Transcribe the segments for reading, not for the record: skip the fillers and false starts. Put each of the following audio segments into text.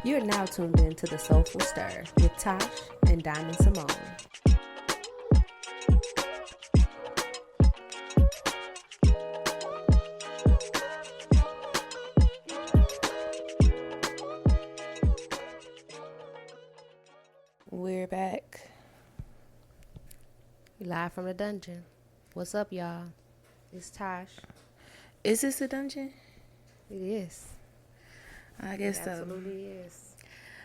You're now tuned in to the Soulful Stir with Tash and Diamond Symoné. We're back. We live from the dungeon. What's up, y'all? It's Tash. Is this a dungeon? It is. I guess It so. absolutely is.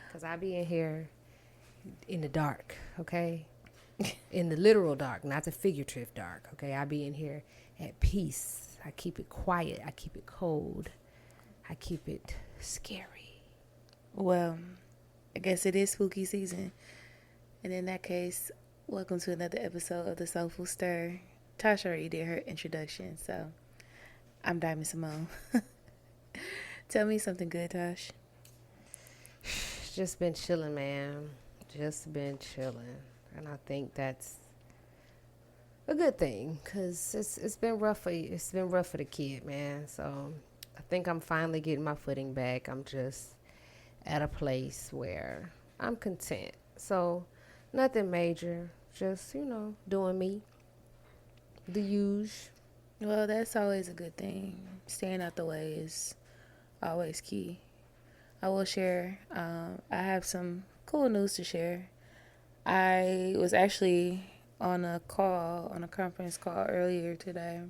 Because I be in here in the dark, okay? In the literal dark, not the figurative dark, okay? I be in here at peace. I keep it quiet. I keep it cold. I keep it scary. Well, I guess it is spooky season. And in that case, welcome to another episode of the Soulful Stir. Tash already did her introduction, so I'm Diamond Symoné. Tell me something good, Tash. Just been chilling, man. Just been chilling. And I think that's a good thing because it's been rough for the kid, man. So I think I'm finally getting my footing back. I'm just at a place where I'm content. So nothing major, just, doing me. The usual. Well, that's always a good thing. Staying out the way is always key. I will share. I have some cool news to share. I was actually on a conference call earlier today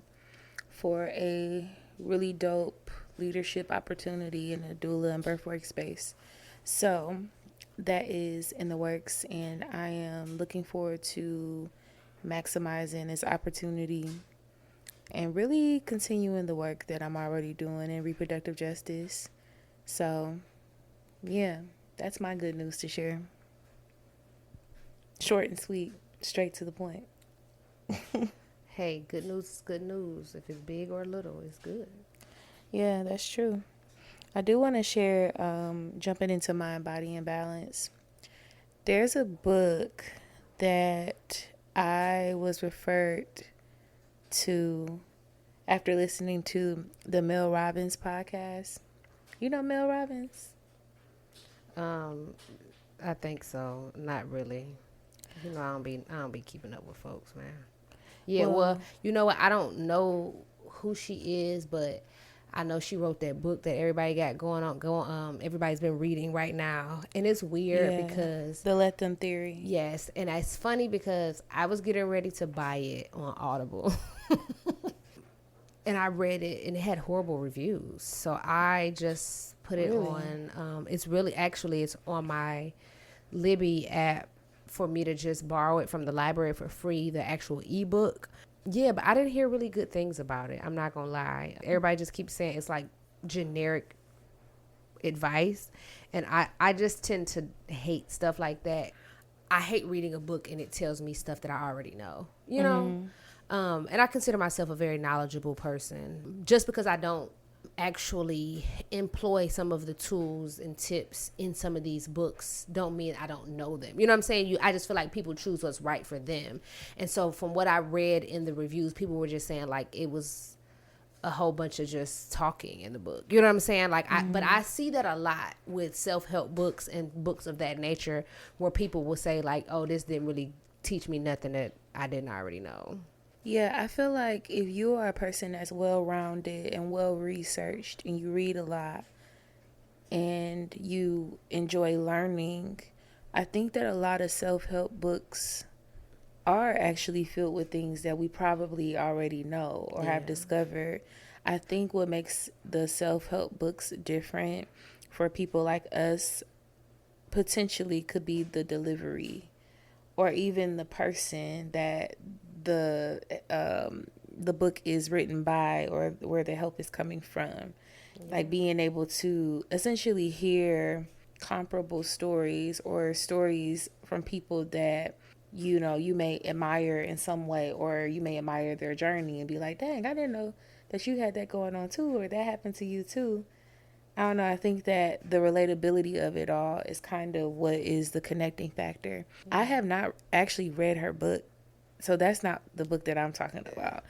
for a really dope leadership opportunity in the doula and birthwork space. So that is in the works, and I am looking forward to maximizing this opportunity and really continuing the work that I'm already doing in reproductive justice. So, yeah, that's my good news to share. Short and sweet, straight to the point. Hey, good news is good news. If it's big or little, it's good. Yeah, that's true. I do want to share, jumping into Mind, Body, and Balance. There's a book that I was referred to after listening to the Mel Robbins podcast. You know Mel Robbins? I think so. Not really. I don't be keeping up with folks, man. Yeah, well, you know what? I don't know who she is, but I know she wrote that book that everybody got going on. Everybody's been reading right now, and it's weird because the Let Them Theory. Yes, and it's funny because I was getting ready to buy it on Audible, and I read it, and it had horrible reviews. So I just put it on. It's on my Libby app for me to just borrow it from the library for free, the actual ebook. Yeah, but I didn't hear really good things about it. I'm not going to lie. Everybody just keeps saying it's like generic advice. And I just tend to hate stuff like that. I hate reading a book and it tells me stuff that I already know, you know? And I consider myself a very knowledgeable person. Just because I don't actually employ some of the tools and tips in some of these books don't mean I don't know them. You know what I'm saying? I just feel like people choose what's right for them. And so from what I read in the reviews, people were just saying like it was a whole bunch of just talking in the book. You know what I'm saying? Like, but I see that a lot with self-help books and books of that nature where people will say like, oh, this didn't really teach me nothing that I didn't already know. Yeah, I feel like if you are a person that's well-rounded and well-researched and you read a lot and you enjoy learning, I think that a lot of self-help books are actually filled with things that we probably already know or have discovered. I think what makes the self-help books different for people like us potentially could be the delivery or even the person that the book is written by or where the help is coming from. Like being able to essentially hear comparable stories or stories from people that you may admire in some way, or you may admire their journey and be like, dang, I didn't know that you had that going on too, or that happened to you too. I don't know. I think that the relatability of it all is kind of what is the connecting factor. I have not actually read her book, so that's not the book that I'm talking about.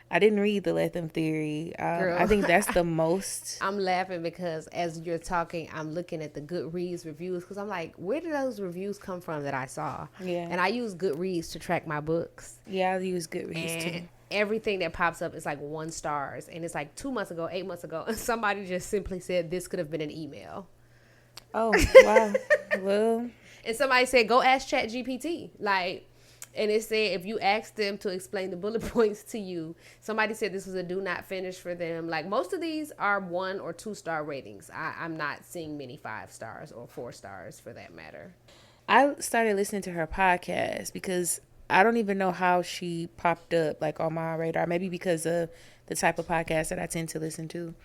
I didn't read the Let Them Theory. Girl, I think that's the most. I'm laughing because as you're talking, I'm looking at the Goodreads reviews because I'm like, where did those reviews come from that I saw? Yeah. And I use Goodreads to track my books. Yeah, I use Goodreads And too. everything that pops up is like 1 stars. And it's like 2 months ago, 8 months ago, and somebody just simply said this could have been an email. Oh, wow. Well. And somebody said, go ask ChatGPT. Like, and it said if you ask them to explain the bullet points to you, somebody said this was a do not finish for them. Like most of these are 1 or 2 star ratings. I'm not seeing many 5 stars or 4 stars for that matter. I started listening to her podcast because I don't even know how she popped up like on my radar. Maybe because of the type of podcast that I tend to listen to.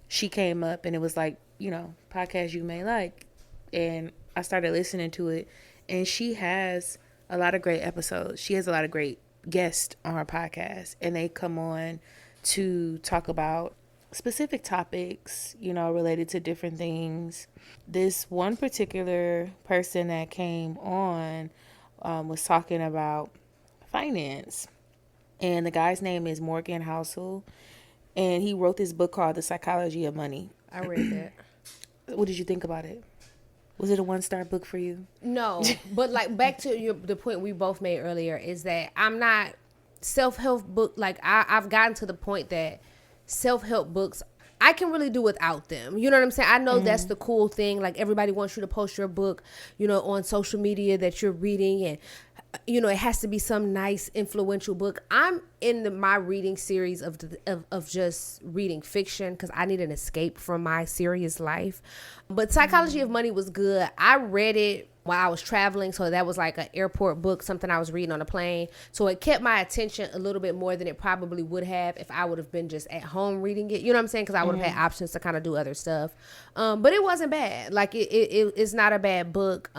She came up and it was like, podcast you may like. And I started listening to it, and she has a lot of great episodes. She has a lot of great guests on her podcast, and they come on to talk about specific topics, related to different things. This one particular person that came on was talking about finance, and the guy's name is Morgan Housel, and he wrote this book called The Psychology of Money. I read that. What did you think about it? Was it a 1-star book for you? No, but like back to the point we both made earlier is that I'm not self-help book. Like I've gotten to the point that self-help books, I can really do without them. You know what I'm saying? I know that's the cool thing. Like everybody wants you to post your book, on social media that you're reading, and it has to be some nice influential book. I'm in my reading series of just reading fiction because I need an escape from my serious life. But Psychology of Money was good. I read it while I was traveling, so that was like an airport book, something I was reading on a plane. So it kept my attention a little bit more than it probably would have if I would have been just at home reading it. You know what I'm saying? Because I would have had options to kind of do other stuff. But it wasn't bad. Like it's not a bad book.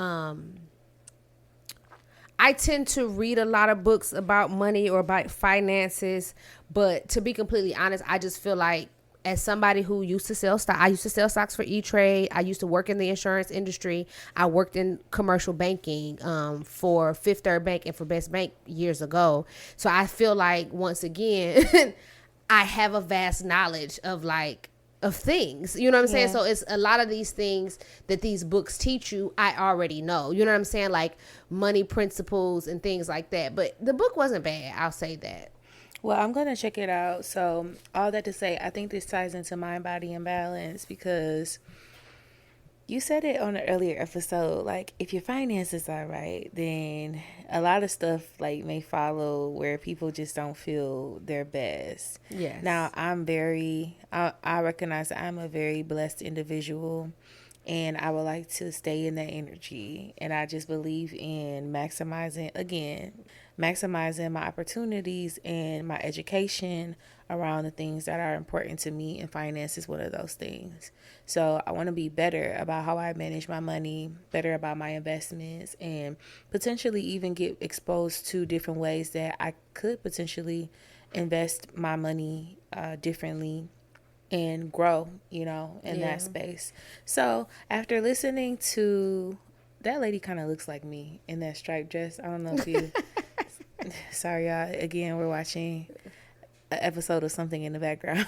I tend to read a lot of books about money or about finances, but to be completely honest, I just feel like as somebody who used to sell stock, I used to sell stocks for E-Trade. I used to work in the insurance industry. I worked in commercial banking for Fifth Third Bank and for Best Bank years ago. So I feel like once again, I have a vast knowledge of things, you know what I'm saying? So it's a lot of these things that these books teach you, I already know, you know what I'm saying? Like money principles and things like that. But the book wasn't bad. I'll say that. Well, I'm going to check it out. So all that to say, I think this ties into mind, body, and balance because you said it on an earlier episode, like if your finances are right, then a lot of stuff may follow where people just don't feel their best. Yes. Now I recognize that I'm a very blessed individual, and I would like to stay in that energy. And I just believe in maximizing my opportunities and my education around the things that are important to me, and finance is one of those things. So I want to be better about how I manage my money, better about my investments, and potentially even get exposed to different ways that I could potentially invest my money differently and grow, in that space. So after listening to that lady, kind of looks like me in that striped dress. I don't know if you sorry y'all, again we're watching an episode of something in the background.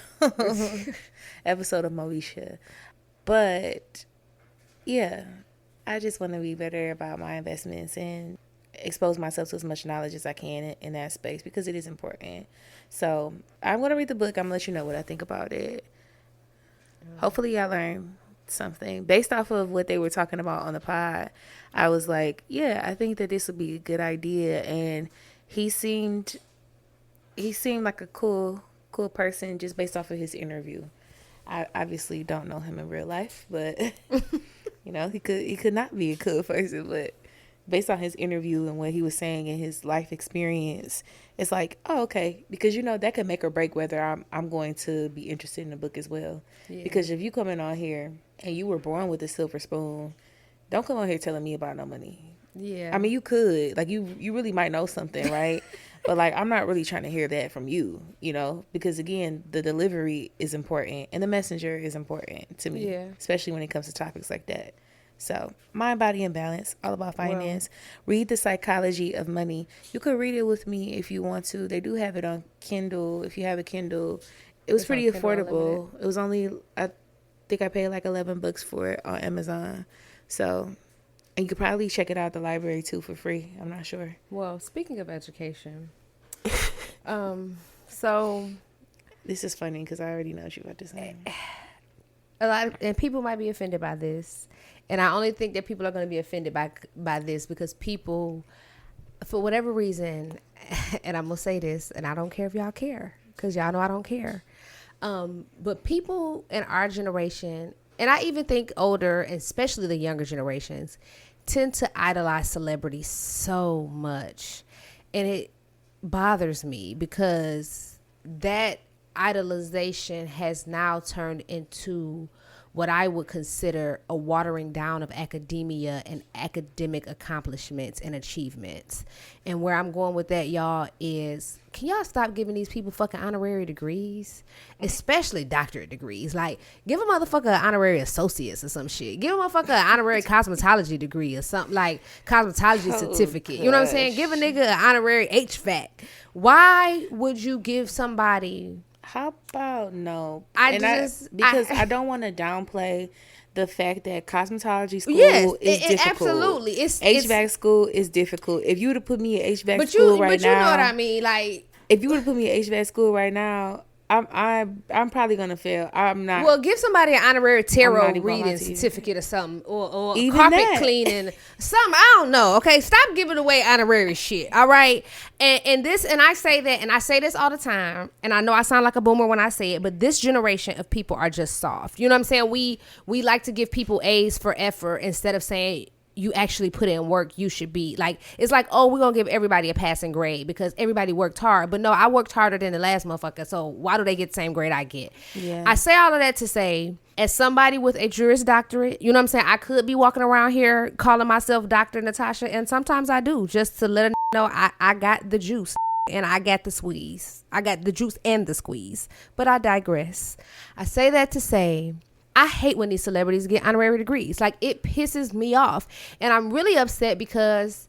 Episode of Moesha. But yeah, I just want to be better about my investments and expose myself to as much knowledge as I can in that space because it is important. So I'm going to read the book. I'm going to let you know what I think about it. Hopefully y'all learn something based off of what they were talking about on the pod. I was like, yeah, I think that this would be a good idea. And he seemed like a cool person just based off of his interview. I obviously don't know him in real life, but he could not be a cool person, but based on his interview and what he was saying and his life experience, it's like, oh, okay, because that could make or break whether I'm going to be interested in the book as well. Yeah. Because if you coming on here and you were born with a silver spoon, don't come on here telling me about no money. Yeah. I mean, you could, you really might know something, right? But I'm not really trying to hear that from you, because again, the delivery is important and the messenger is important to me, especially when it comes to topics like that. So, Mind, Body, and Balance, all about finance. Read The Psychology of Money. You could read it with me if you want to. They do have it on Kindle. If you have a Kindle, it was pretty affordable. It was only, I think I paid like $11 for it on Amazon. So, and you could probably check it out at the library too for free. I'm not sure. Well, speaking of education, so this is funny because I already know what you're about to say. And people might be offended by this. And I only think that people are going to be offended by this because people, for whatever reason, and I'm going to say this, and I don't care if y'all care, because y'all know I don't care. But people in our generation, and I even think older, and especially the younger generations, tend to idolize celebrities so much. And it bothers me because that idolization has now turned into what I would consider a watering down of academia and academic accomplishments and achievements. And where I'm going with that, y'all, is can y'all stop giving these people fucking honorary degrees? Especially doctorate degrees. Like, give a motherfucker an honorary associates or some shit. Give a motherfucker an honorary cosmetology degree or something, like cosmetology certificate. You know what I'm saying? Give a nigga an honorary HVAC. Why would you give somebody... How about no? Because I don't want to downplay the fact that cosmetology school is difficult. Absolutely. HVAC school is difficult. If you were to put me in HVAC now, school but you know what I mean. Like, if you were to put me in HVAC school right now, I'm probably gonna fail. I'm not. Well, give somebody an honorary tarot reading certificate or something, or carpet cleaning, something. I don't know. Okay, stop giving away honorary shit. All right, and I say that, and I say this all the time, and I know I sound like a boomer when I say it, but this generation of people are just soft. You know what I'm saying? We like to give people A's for effort instead of saying, you actually put in work, you should be like, it's like, oh, we're gonna give everybody a passing grade because everybody worked hard. But no, I worked harder than the last motherfucker, so why do they get the same grade I get? Yeah. I say all of that to say, as somebody with a Juris Doctorate, you know what I'm saying, I could be walking around here calling myself Dr. Natasha, and sometimes I do, just to let a know I got the juice and I got the squeeze. I got the juice and the squeeze. But I digress. I say that to say, I hate when these celebrities get honorary degrees. Like, it pisses me off. And I'm really upset because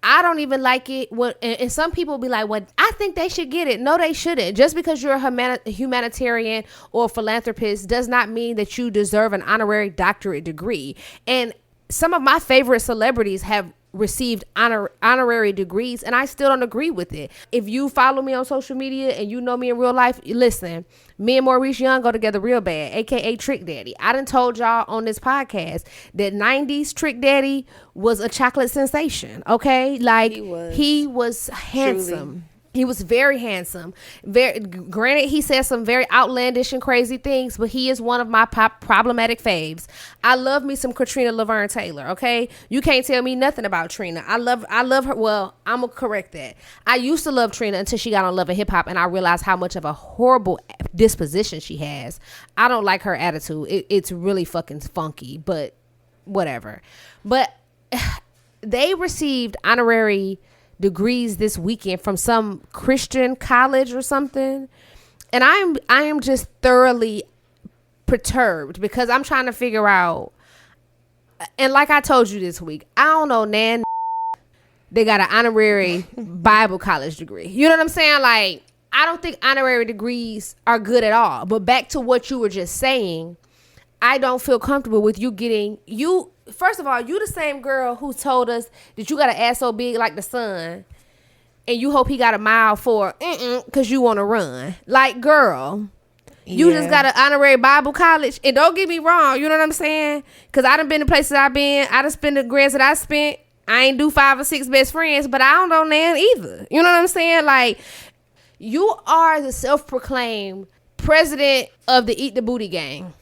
I don't even like it. And some people be like, well, I think they should get it. No, they shouldn't. Just because you're a humanitarian or a philanthropist does not mean that you deserve an honorary doctorate degree. And some of my favorite celebrities have received honorary degrees, and I still don't agree with it. If you follow me on social media and you know me in real life, listen, me and Maurice Young go together real bad, aka Trick Daddy. I done told y'all on this podcast that 90s Trick Daddy was a chocolate sensation. Okay, like he was handsome. Truly. He was very handsome. Granted, he said some very outlandish and crazy things, but he is one of my problematic faves. I love me some Katrina Laverne Taylor. Okay, you can't tell me nothing about Trina. I love her. Well, I'm gonna correct that. I used to love Trina until she got on Love and Hip Hop, and I realized how much of a horrible disposition she has. I don't like her attitude. It's really fucking funky, but whatever. But they received honorary degrees this weekend from some Christian college or something, and I am just thoroughly perturbed because I'm trying to figure out, and like I told you this week, I don't know, Nan, they got an honorary Bible college degree. You know what I'm saying? Like, I don't think honorary degrees are good at all. But back to what you were just saying, I don't feel comfortable with you getting you. First of all, you the same girl who told us that you got an ass so big like the sun and you hope he got a mile for because you want to run. Like, girl, you just got an honorary Bible college. And don't get me wrong, you know what I'm saying? Because I done been to places I've been. I done spent the grants that I spent. I ain't do 5 or 6 best friends, but I don't know Nan either. You know what I'm saying? Like, you are the self-proclaimed president of the Eat the Booty gang.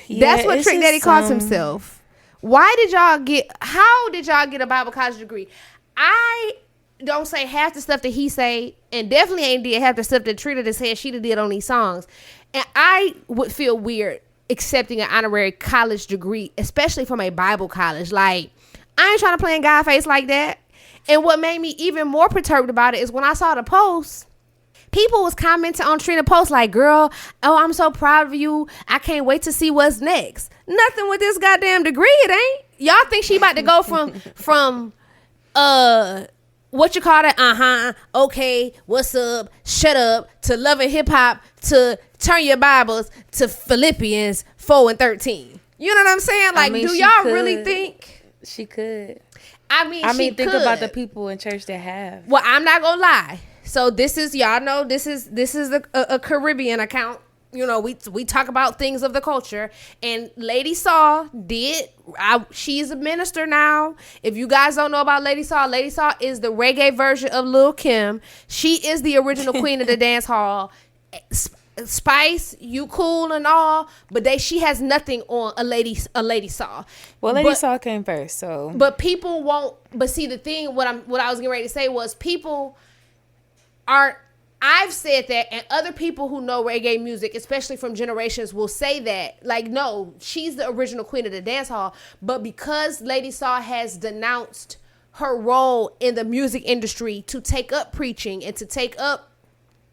Yeah, that's what Trick Daddy calls himself. How did y'all get a Bible college degree? I don't say half the stuff that he say, and definitely ain't did half the stuff that Trina that said she did on these songs. And I would feel weird accepting an honorary college degree, especially from a Bible college. Like, I ain't trying to play in guy face like that. And what made me even more perturbed about it is when I saw the post, people was commenting on Trina post like, girl, oh, I'm so proud of you. I can't wait to see what's next. nothing with this goddamn degree. It ain't. Y'all think she about to go from what you call it? Okay, what's up? Shut up. To loving hip hop. To turn your Bibles to Philippians 4:13. You know what I'm saying? Like, do y'all really think she could? I mean, think could. about the people in church that have. Well, I'm not gonna lie. So this is, y'all know, this is a Caribbean account. You know, we talk about things of the culture, and Lady Saw she's a minister now. If you guys don't know about Lady Saw is the reggae version of Lil' Kim. She is the original queen of the dance hall. Spice, you cool and all, but she has nothing on a lady Saw. Well, Lady Saw came first, so. But people won't. But see, the thing, what I was getting ready to say was, people aren't. I've said that, and other people who know reggae music, especially from generations, will say that. Like, no, she's the original queen of the dance hall. But because Lady Saw has denounced her role in the music industry to take up preaching and to take up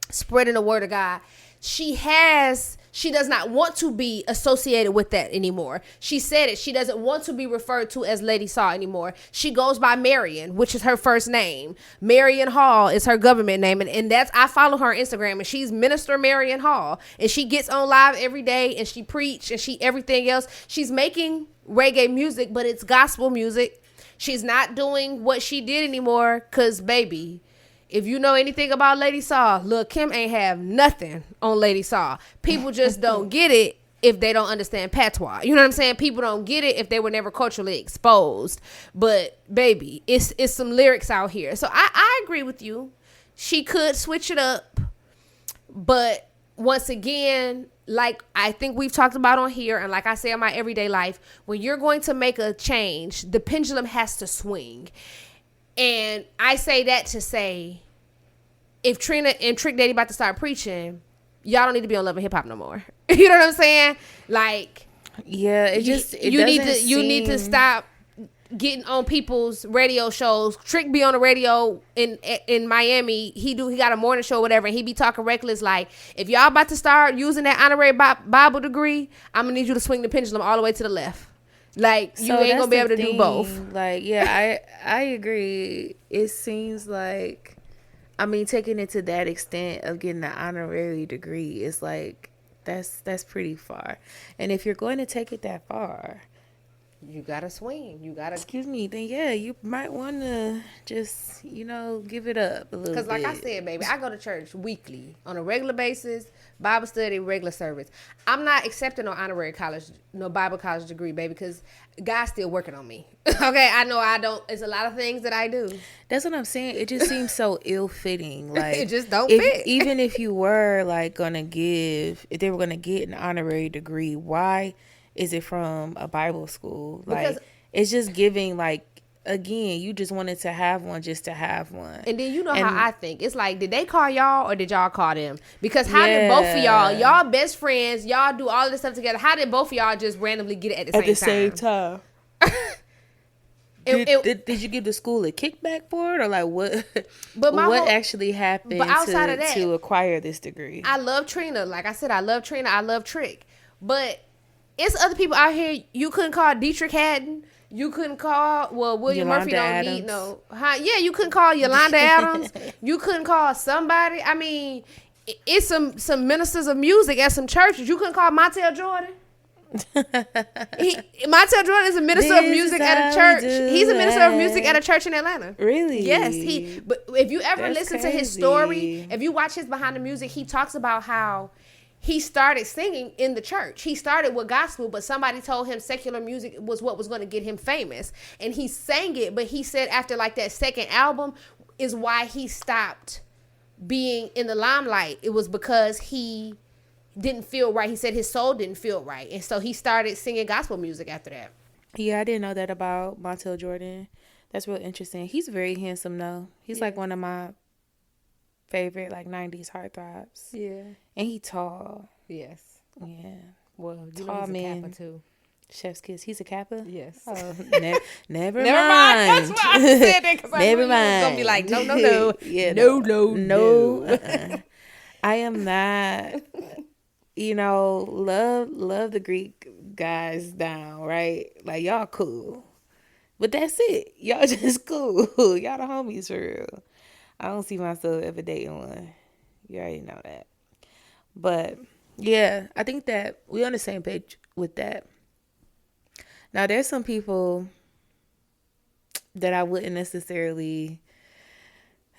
spreading the word of God, she does not want to be associated with that anymore. She said it. She doesn't want to be referred to as Lady Saw anymore. She goes by Marion, which is her first name. Marion Hall is her government name. And that's, I follow her on Instagram, and she's Minister Marion Hall. And she gets on live every day, and she preach, and she everything else. She's making reggae music, but it's gospel music. She's not doing what she did anymore, because, baby, if you know anything about Lady Saw, Lil' Kim ain't have nothing on Lady Saw. People just don't get it if they don't understand patois. You know what I'm saying? People don't get it if they were never culturally exposed. But, baby, it's some lyrics out here. So I agree with you. She could switch it up. But once again, like I think we've talked about on here, and like I say in my everyday life, when you're going to make a change, the pendulum has to swing. And I say that to say, if Trina and Trick Daddy about to start preaching, y'all don't need to be on Love and Hip Hop no more. You know what I'm saying? Like, yeah, you need to stop getting on people's radio shows. Trick be on the radio in Miami. He got a morning show or whatever, and he be talking reckless. Like, if y'all about to start using that honorary Bible degree, I'm gonna need you to swing the pendulum all the way to the left. Like, you ain't gonna be able to do both. Like, yeah, I agree. It seems like, I mean, taking it to that extent of getting an honorary degree is like, that's pretty far. And if you're going to take it that far, you gotta swing. You gotta. Excuse me. Then yeah, you might want to just give it up a little bit. Because like I said, baby, I go to church weekly on a regular basis, Bible study, regular service. I'm not accepting no honorary college, no Bible college degree, baby, because God's still working on me. Okay, I know I don't. It's a lot of things that I do. That's what I'm saying. It just seems so ill-fitting. Like, it just don't fit. Even if you were like if they were gonna get an honorary degree, why is it from a Bible school? Like, it's just giving, like, again, you just wanted to have one just to have one. And then how I think. It's like, did they call y'all or did y'all call them? Because how did both of y'all best friends, y'all do all this stuff together, how did both of y'all just randomly get it at the same time? Did you give the school a kickback for it, or like what? What actually happened to acquire this degree? I love Trina. Like I said, I love Trina. I love Trick. But it's other people out here. You couldn't call Dietrich Haddon. You couldn't call, William Yolanda Murphy don't Adams. Need no. Yeah, you couldn't call Yolanda Adams. You couldn't call somebody. I mean, it's some ministers of music at some churches. You couldn't call Montell Jordan. Montell Jordan is a minister of music at a church. He's a minister of music at a church in Atlanta. Really? Yes. But if you ever listen to his story, if you watch his behind the music, he talks about how he started singing in the church. He started with gospel, but somebody told him secular music was what was going to get him famous. And he sang it, but he said after like that second album is why he stopped being in the limelight. It was because he didn't feel right. He said his soul didn't feel right. And so he started singing gospel music after that. Yeah, I didn't know that about Montell Jordan. That's real interesting. He's very handsome though. He's like one of my favorite like 90s heartthrobs. Yeah. And he tall. Yes. Yeah. Well, tall he's man. a Kappa too. Chef's kiss. He's a Kappa? Yes. Oh, never mind. That's why I said that, because I knew you was going to be like, no. Yeah, no. I am not, love the Greek guys down, right? Like, y'all cool. But that's it. Y'all just cool. Y'all the homies for real. I don't see myself ever dating one. You already know that. But, yeah, I think that we're on the same page with that. Now, there's some people that I wouldn't necessarily...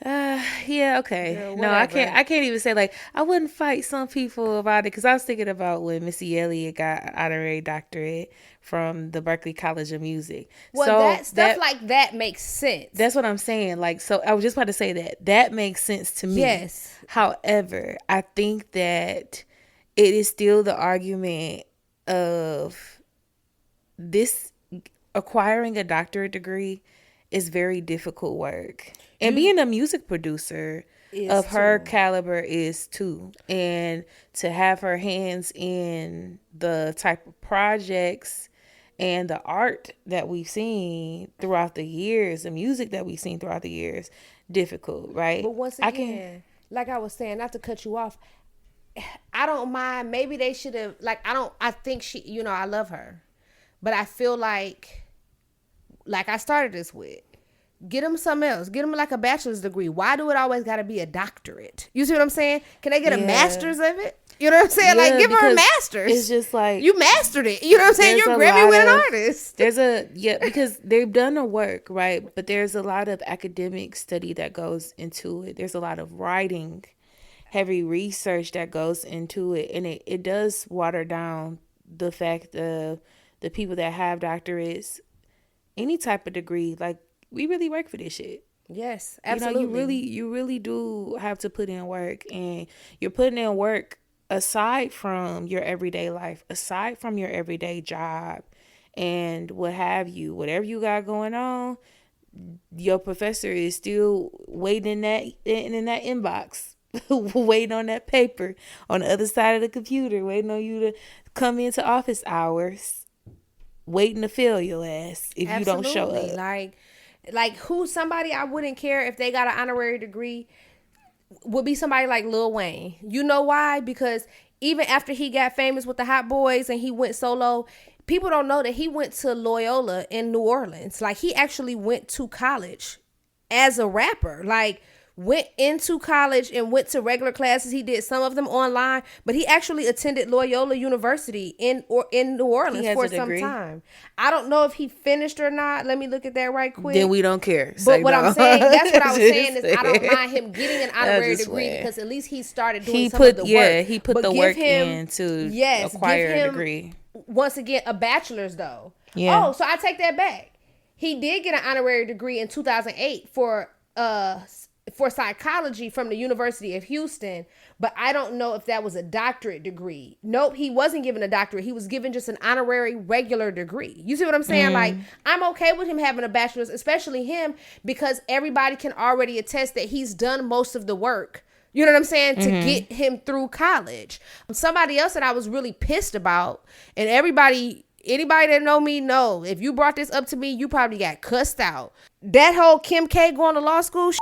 yeah, okay. Girl, no, I can't even say, like, I wouldn't fight some people about it, because I was thinking about when Missy Elliott got an honorary doctorate from the Berklee College of Music. Well, so that stuff like that makes sense. That's what I'm saying. Like, so I was just about to say that makes sense to me. Yes. However, I think that it is still the argument of this acquiring a doctorate degree is very difficult work. And being a music producer of her caliber is too. And to have her hands in the type of projects and the art that we've seen throughout the years, the music that we've seen throughout the years, difficult, right? But once again, like I was saying, not to cut you off, I don't mind. Maybe they should have, I think she, I love her. But I feel like I started this with, get them something else. Get them like a bachelor's degree. Why do it always got to be a doctorate? You see what I'm saying? Can they get a master's of it? You know what I'm saying? Like, give her a master's. It's just like, you mastered it. You know what I'm saying? You're a Grammy-winning artist. Because they've done the work, right? But there's a lot of academic study that goes into it. There's a lot of writing, heavy research that goes into it. And it does water down the fact of the people that have doctorates, any type of degree, like, we really work for this shit. Yes, absolutely. You really do have to put in work, and you're putting in work aside from your everyday life, aside from your everyday job and what have you, whatever you got going on, your professor is still waiting in that inbox, waiting on that paper on the other side of the computer, waiting on you to come into office hours, waiting to fail your ass if you don't show up. Like somebody I wouldn't care if they got an honorary degree would be somebody like Lil Wayne. You know why? Because even after he got famous with the Hot Boys and he went solo, people don't know that he went to Loyola in New Orleans. Like, he actually went to college as a rapper. Like, went into college and went to regular classes. He did some of them online, but he actually attended Loyola University in New Orleans for some time. I don't know if he finished or not. Let me look at that right quick. Then we don't care. But what I'm saying, that's what I was saying, is I don't mind him getting an honorary degree because at least he started doing some of the work. Yeah, he put the work in to acquire a degree. Once again, a bachelor's though. Yeah. Oh, so I take that back. He did get an honorary degree in 2008 for psychology from the University of Houston, but I don't know if that was a doctorate degree. Nope, he wasn't given a doctorate. He was given just an honorary regular degree. You see what I'm saying? Like, I'm okay with him having a bachelor's, especially him, because everybody can already attest that he's done most of the work. You know what I'm saying? To get him through college. Somebody else that I was really pissed about, and anybody that know me know, if you brought this up to me, you probably got cussed out. That whole Kim K going to law school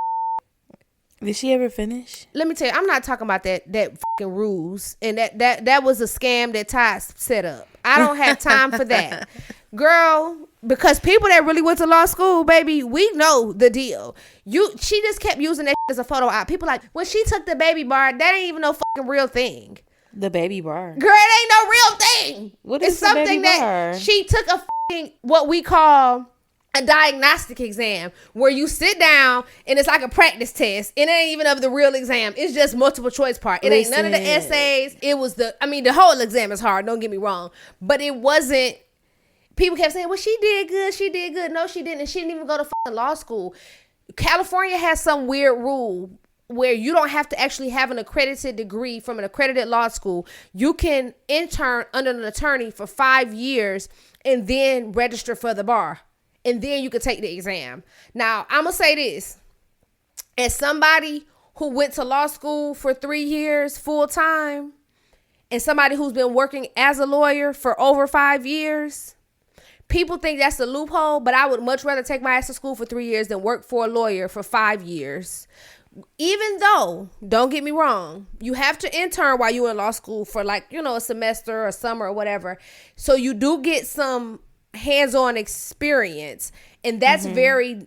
Did she ever finish? Let me tell you, I'm not talking about that fucking ruse, and that was a scam that Tash set up. I don't have time for that. Girl, because people that really went to law school, baby, we know the deal. She just kept using that as a photo op. People like, when she took the baby bar, that ain't even no fucking real thing. The baby bar. Girl, it ain't no real thing. What is the baby bar? That she took a fucking, what we call a diagnostic exam, where you sit down and it's like a practice test. It ain't even of the real exam. It's just multiple choice part. It ain't none of the essays. It was the whole exam is hard. Don't get me wrong. But it wasn't, people kept saying, well, she did good. No, she didn't. And she didn't even go to fucking law school. California has some weird rule where you don't have to actually have an accredited degree from an accredited law school. You can intern under an attorney for 5 years and then register for the bar. And then you could take the exam. Now, I'm going to say this. As somebody who went to law school for 3 years full time, and somebody who's been working as a lawyer for over 5 years, people think that's a loophole, but I would much rather take my ass to school for 3 years than work for a lawyer for 5 years. even though, don't get me wrong, you have to intern while you're in law school for like, a semester or summer or whatever. So you do get some hands-on experience. And that's very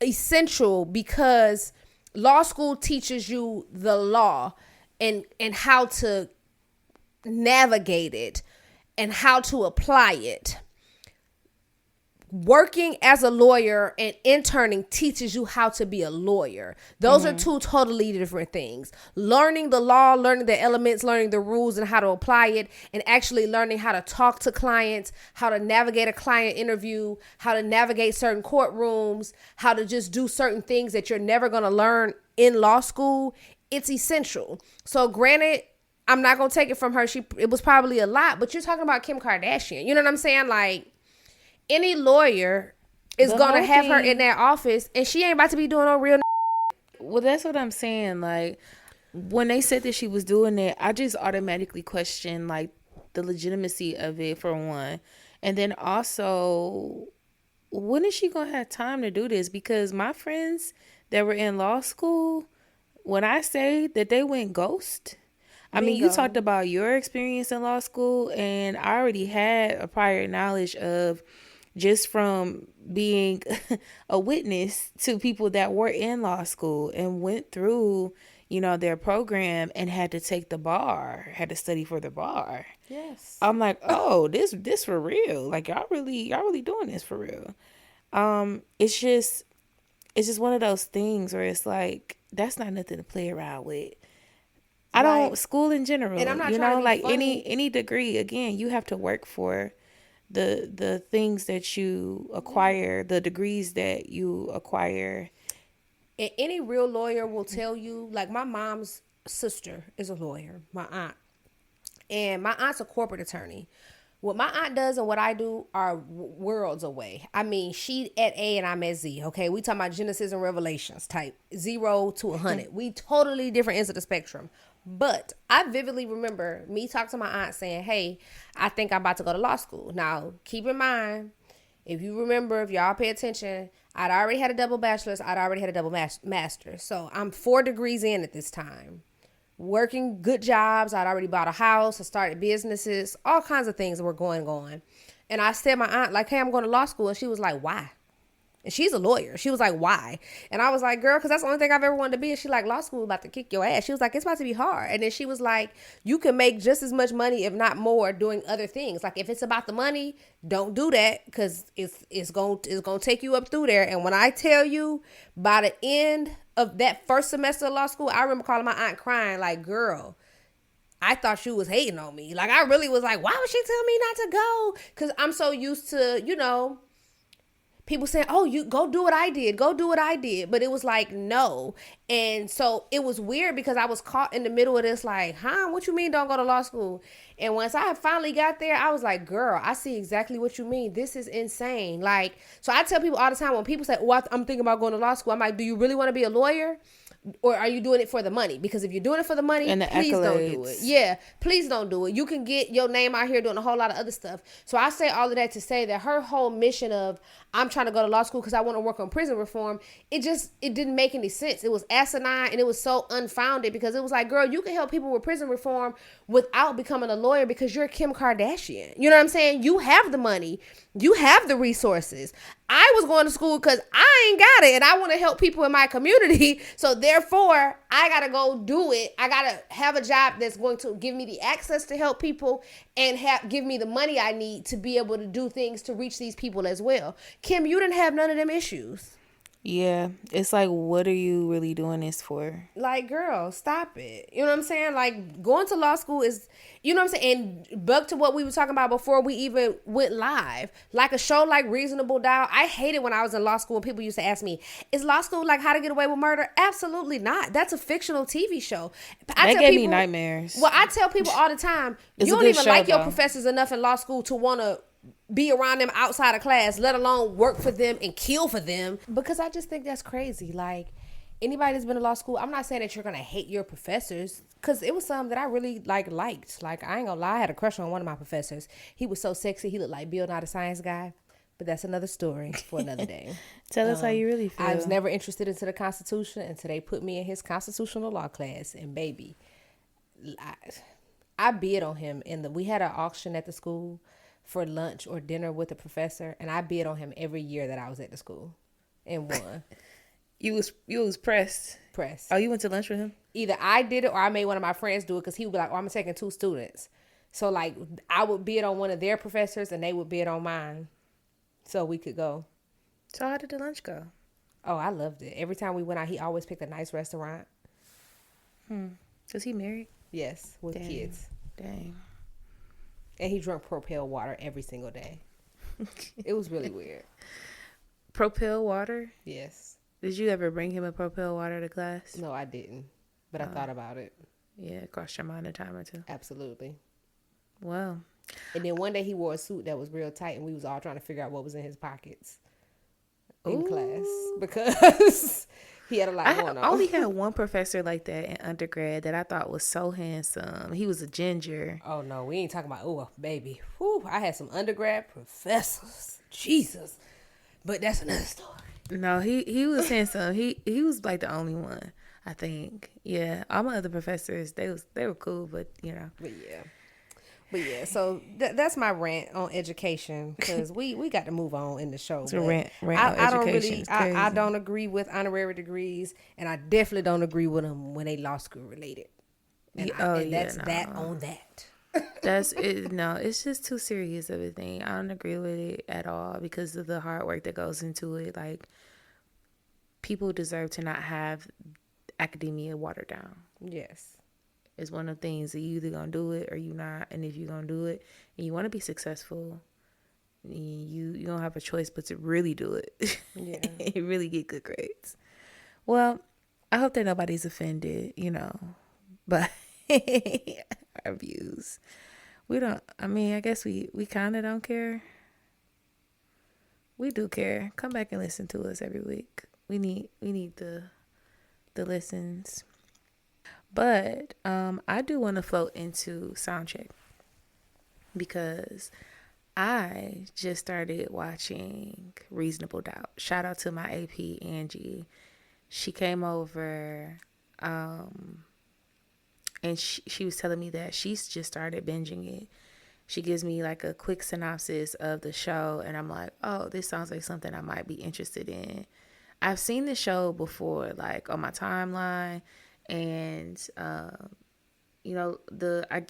essential because law school teaches you the law and how to navigate it and how to apply it. Working as a lawyer and interning teaches you how to be a lawyer. Those are two totally different things. Learning the law, learning the elements, learning the rules and how to apply it, and actually learning how to talk to clients, how to navigate a client interview, how to navigate certain courtrooms, how to just do certain things that you're never going to learn in law school. It's essential. So granted, I'm not going to take it from her. It was probably a lot, but you're talking about Kim Kardashian. You know what I'm saying? Like, any lawyer is going to have her in their office and she ain't about to be doing no real. Well, that's what I'm saying. Like, when they said that she was doing it, I just automatically questioned, like, the legitimacy of it, for one. And then also, when is she going to have time to do this? Because my friends that were in law school, when I say that they went ghost, I mean, you talked about your experience in law school, and I already had a prior knowledge of just from being a witness to people that were in law school and went through, their program and had to take the bar, had to study for the bar. Yes. I'm like, oh, this for real. Like, y'all really doing this for real. It's just one of those things where it's like, that's not nothing to play around with. I don't, school in general, and I'm not trying to be like funny. any degree, again, you have to work for the things that you acquire, the degrees that you acquire. And any real lawyer will tell you, like, my mom's sister is a lawyer, my aunt. And my aunt's a corporate attorney. What my aunt does and what I do are worlds away. I mean, she at A and I'm at Z, okay? We talking about Genesis and Revelations type, 0 to 100. We totally different ends of the spectrum. But I vividly remember me talking to my aunt saying, hey, I think I'm about to go to law school. Now, keep in mind, if you remember, if y'all pay attention, I'd already had a double bachelor's. I'd already had a double master's. So I'm 4 degrees in at this time. Working good jobs. I'd already bought a house. I started businesses. All kinds of things were going on. And I said to my aunt, like, hey, I'm going to law school. And she was like, why? And she's a lawyer. She was like, why? And I was like, girl, because that's the only thing I've ever wanted to be. And she's like, law school about to kick your ass. She was like, it's about to be hard. And then she was like, you can make just as much money, if not more, doing other things. Like, if it's about the money, don't do that, because it's going to take you up through there. And when I tell you, by the end of that first semester of law school, I remember calling my aunt crying, like, girl, I thought she was hating on me. Like, I really was like, why would she tell me not to go? Because I'm so used to, people saying, oh, you go do what I did. Go do what I did. But it was like, no. And so it was weird because I was caught in the middle of this, like, what you mean don't go to law school? And once I finally got there, I was like, girl, I see exactly what you mean. This is insane. Like, so I tell people all the time when people say, oh, I'm thinking about going to law school, I'm like, do you really want to be a lawyer? Or are you doing it for the money? Because if you're doing it for the money, and please don't do it. Yeah, please don't do it. You can get your name out here doing a whole lot of other stuff. So I say all of that to say that her whole mission of, I'm trying to go to law school because I want to work on prison reform, it didn't make any sense. It was asinine and it was so unfounded, because it was like, girl, you can help people with prison reform without becoming a lawyer because you're Kim Kardashian. You know what I'm saying? You have the money. You have the resources. I was going to school because I ain't got it and I want to help people in my community. So therefore, I got to go do it. I got to have a job that's going to give me the access to help people and give me the money I need to be able to do things to reach these people as well. Kim, you didn't have none of them issues. Yeah, it's like, what are you really doing this for? Like, girl, stop it. You know what I'm saying? Like, going to law school is, you know what I'm saying? And back to what we were talking about before we even went live. Like a show like Reasonable Doubt. I hated when I was in law school and people used to ask me, is law school like How to Get Away with Murder? Absolutely not. That's a fictional TV show. That gave me nightmares. Well, I tell people all the time, you don't even like your professors enough in law school to want to be around them outside of class, let alone work for them and kill for them, because I just think that's crazy. Like, anybody that's been to law school, I'm not saying that you're gonna hate your professors, because it was some that I really liked. Like, I ain't gonna lie, I had a crush on one of my professors. He was so sexy. He looked like Bill Nye the Science Guy, But that's another story for another day. Tell us how you really feel. I was never interested into the Constitution until they put me in his constitutional law class. And baby, I bid on him. We had an auction at the school for lunch or dinner with the professor. And I bid on him every year that I was at the school and won. You was pressed. Oh, you went to lunch with him? Either I did it or I made one of my friends do it because he would be like, oh, I'm taking 2 students. So, like, I would bid on one of their professors and they would bid on mine so we could go. So how did the lunch go? Oh, I loved it. Every time we went out, he always picked a nice restaurant. Was he married? Yes, with kids. Dang. And he drank Propel water every single day. It was really weird. Propel water? Yes. Did you ever bring him a Propel water to class? No, I didn't. But I thought about it. Yeah, it crossed your mind a time or two. Absolutely. Wow. And then one day he wore a suit that was real tight and we was all trying to figure out what was in his pockets in class because he had a lot going on. I only had one professor like that in undergrad that I thought was so handsome. He was a ginger. Oh, no. We ain't talking about, oh, baby. Whew, I had some undergrad professors. Jesus. But that's another story. No, he was handsome. He was like the only one, I think. Yeah, all my other professors, they were cool, but you know. But yeah, so that's my rant on education because we got to move on in the show. It's a rant on education. I don't agree with honorary degrees, and I definitely don't agree with them when they law school related. And that's on that. That's it. No, it's just too serious of a thing. I don't agree with it at all because of the hard work that goes into it. Like, people deserve to not have academia watered down. Yes. It's one of the things that you either gonna do it or you not. And if you're gonna do it and you want to be successful, you don't have a choice but to really do it. Yeah. And really get good grades. Well, I hope that nobody's offended, but our views. I guess we kind of don't care. We do care. Come back and listen to us every week. We need the listens. But I do want to float into soundcheck because I just started watching Reasonable Doubt. Shout out to my AP Angie. She came over and she was telling me that she's just started binging it. She gives me like a quick synopsis of the show and I'm like, oh, this sounds like something I might be interested in. I've seen the show before, like on my timeline. And, I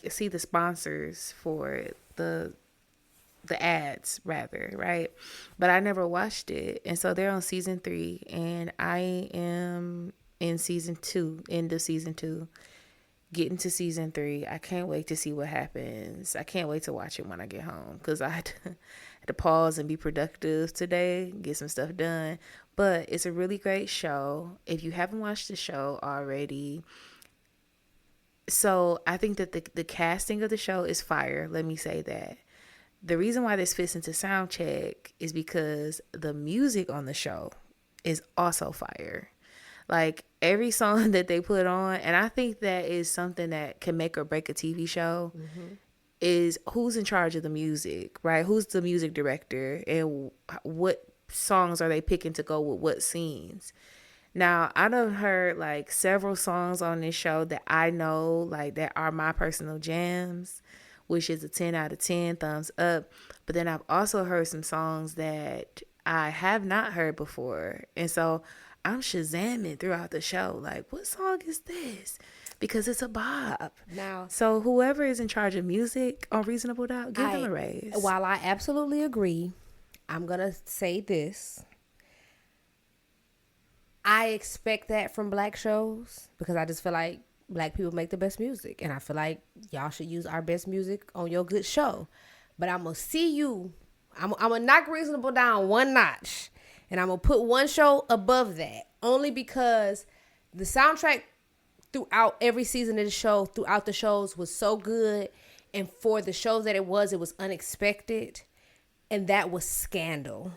see the sponsors for the ads rather, right? But I never watched it. And so they're on season 3 and I am in season 2, end of season 2, getting to season 3. I can't wait to see what happens. I can't wait to watch it when I get home because I had to pause and be productive today, get some stuff done. But it's a really great show. If you haven't watched the show already, so I think that the casting of the show is fire. Let me say that. The reason why this fits into soundcheck is because the music on the show is also fire. Like every song that they put on, and I think that is something that can make or break a TV show, is who's in charge of the music, right? Who's the music director and what songs are they picking to go with what scenes? Now, I done heard like several songs on this show that I know like that are my personal jams, which is a 10 out of 10, thumbs up. But then I've also heard some songs that I have not heard before. And so I'm Shazamming throughout the show. Like, what song is this? Because it's a bop. Now, so whoever is in charge of music on Reasonable Doubt, give them a raise. While I absolutely agree, I'm going to say this. I expect that from black shows because I just feel like black people make the best music. And I feel like y'all should use our best music on your good show. But I'm going to see you. I'm going to knock Reasonable down one notch. And I'm going to put one show above that. Only because the soundtrack throughout every season of the show, throughout the shows, was so good. And for the shows that it was unexpected. And that was Scandal.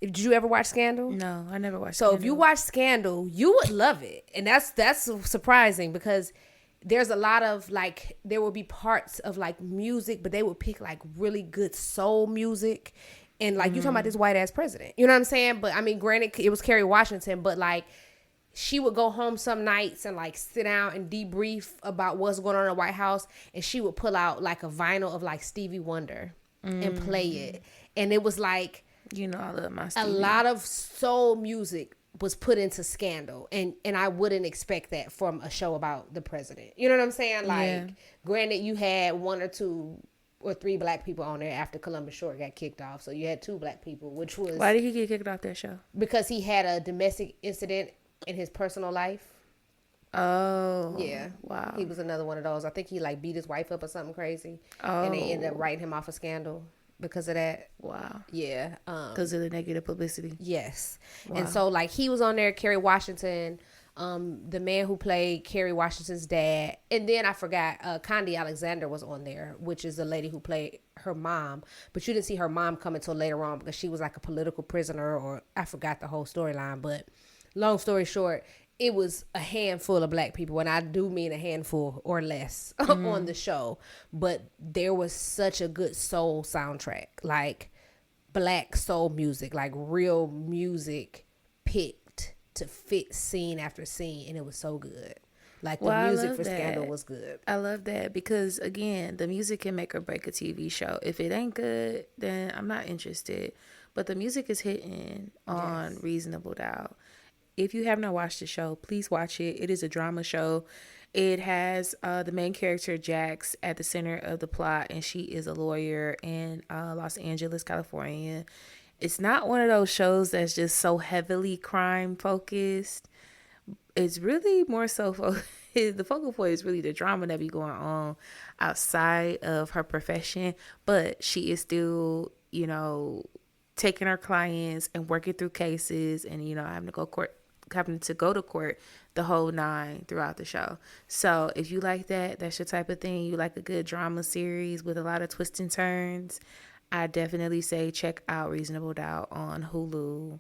Did you ever watch Scandal? No, I never watched Scandal. So if you watch Scandal, you would love it. And that's surprising because there's a lot of like, there will be parts of like music, but they would pick like really good soul music. And like, you talking about this white ass president, you know what I'm saying? But I mean, granted, it was Kerry Washington, but like, she would go home some nights and like sit down and debrief about what's going on in the White House. And she would pull out like a vinyl of like Stevie Wonder and play it. And it was like, you know, I love my Stevie. A lot of soul music was put into Scandal. And I wouldn't expect that from a show about the president. You know what I'm saying? Like, granted, you had 1 or 2 or 3 black people on there after Columbus Short got kicked off. So you had 2 black people, which was... Why did he get kicked off that show? Because he had a domestic incident in his personal life. Oh. Yeah. Wow. He was another one of those. I think he like beat his wife up or something crazy. Oh. And they ended up writing him off a Scandal because of that. Wow. Yeah. Because of the negative publicity. Yes. Wow. And so like he was on there, Kerry Washington, the man who played Kerry Washington's dad. And then I forgot, Condi Alexander was on there, which is the lady who played her mom. But you didn't see her mom come until later on because she was like a political prisoner, or I forgot the whole storyline. But long story short, it was a handful of black people, and I do mean a handful or less on the show. But there was such a good soul soundtrack, like black soul music, like real music picked to fit scene after scene, and it was so good. Like the music for Scandal was good. I love that because, again, the music can make or break a TV show. If it ain't good, then I'm not interested. But the music is hitting on Reasonable Doubt. If you have not watched the show, please watch it. It is a drama show. It has the main character, Jax, at the center of the plot, and she is a lawyer in Los Angeles, California. It's not one of those shows that's just so heavily crime focused. It's really more so the focal point is really the drama that be going on outside of her profession, but she is still, you know, taking her clients and working through cases and, you know, having to go to court the whole 9 throughout the show. So if you like that, that's your type of thing. You like a good drama series with a lot of twists and turns, I definitely say check out Reasonable Doubt on Hulu.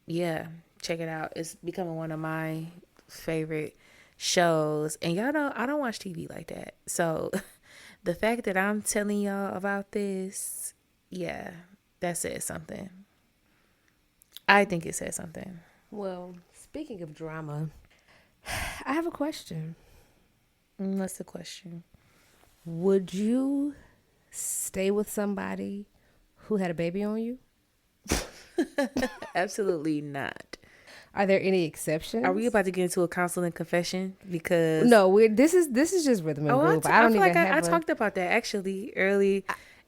Yeah, check it out. It's becoming one of my favorite shows. And y'all know I don't watch TV like that. So the fact that I'm telling y'all about this, yeah, that says something. I think it says something. Well, speaking of drama, I have a question. What's the question? Would you stay with somebody who had a baby on you? Absolutely not. Are there any exceptions? Are we about to get into a counseling confession? Because no, this is just rhythm and groove. I don't even have I talked about that actually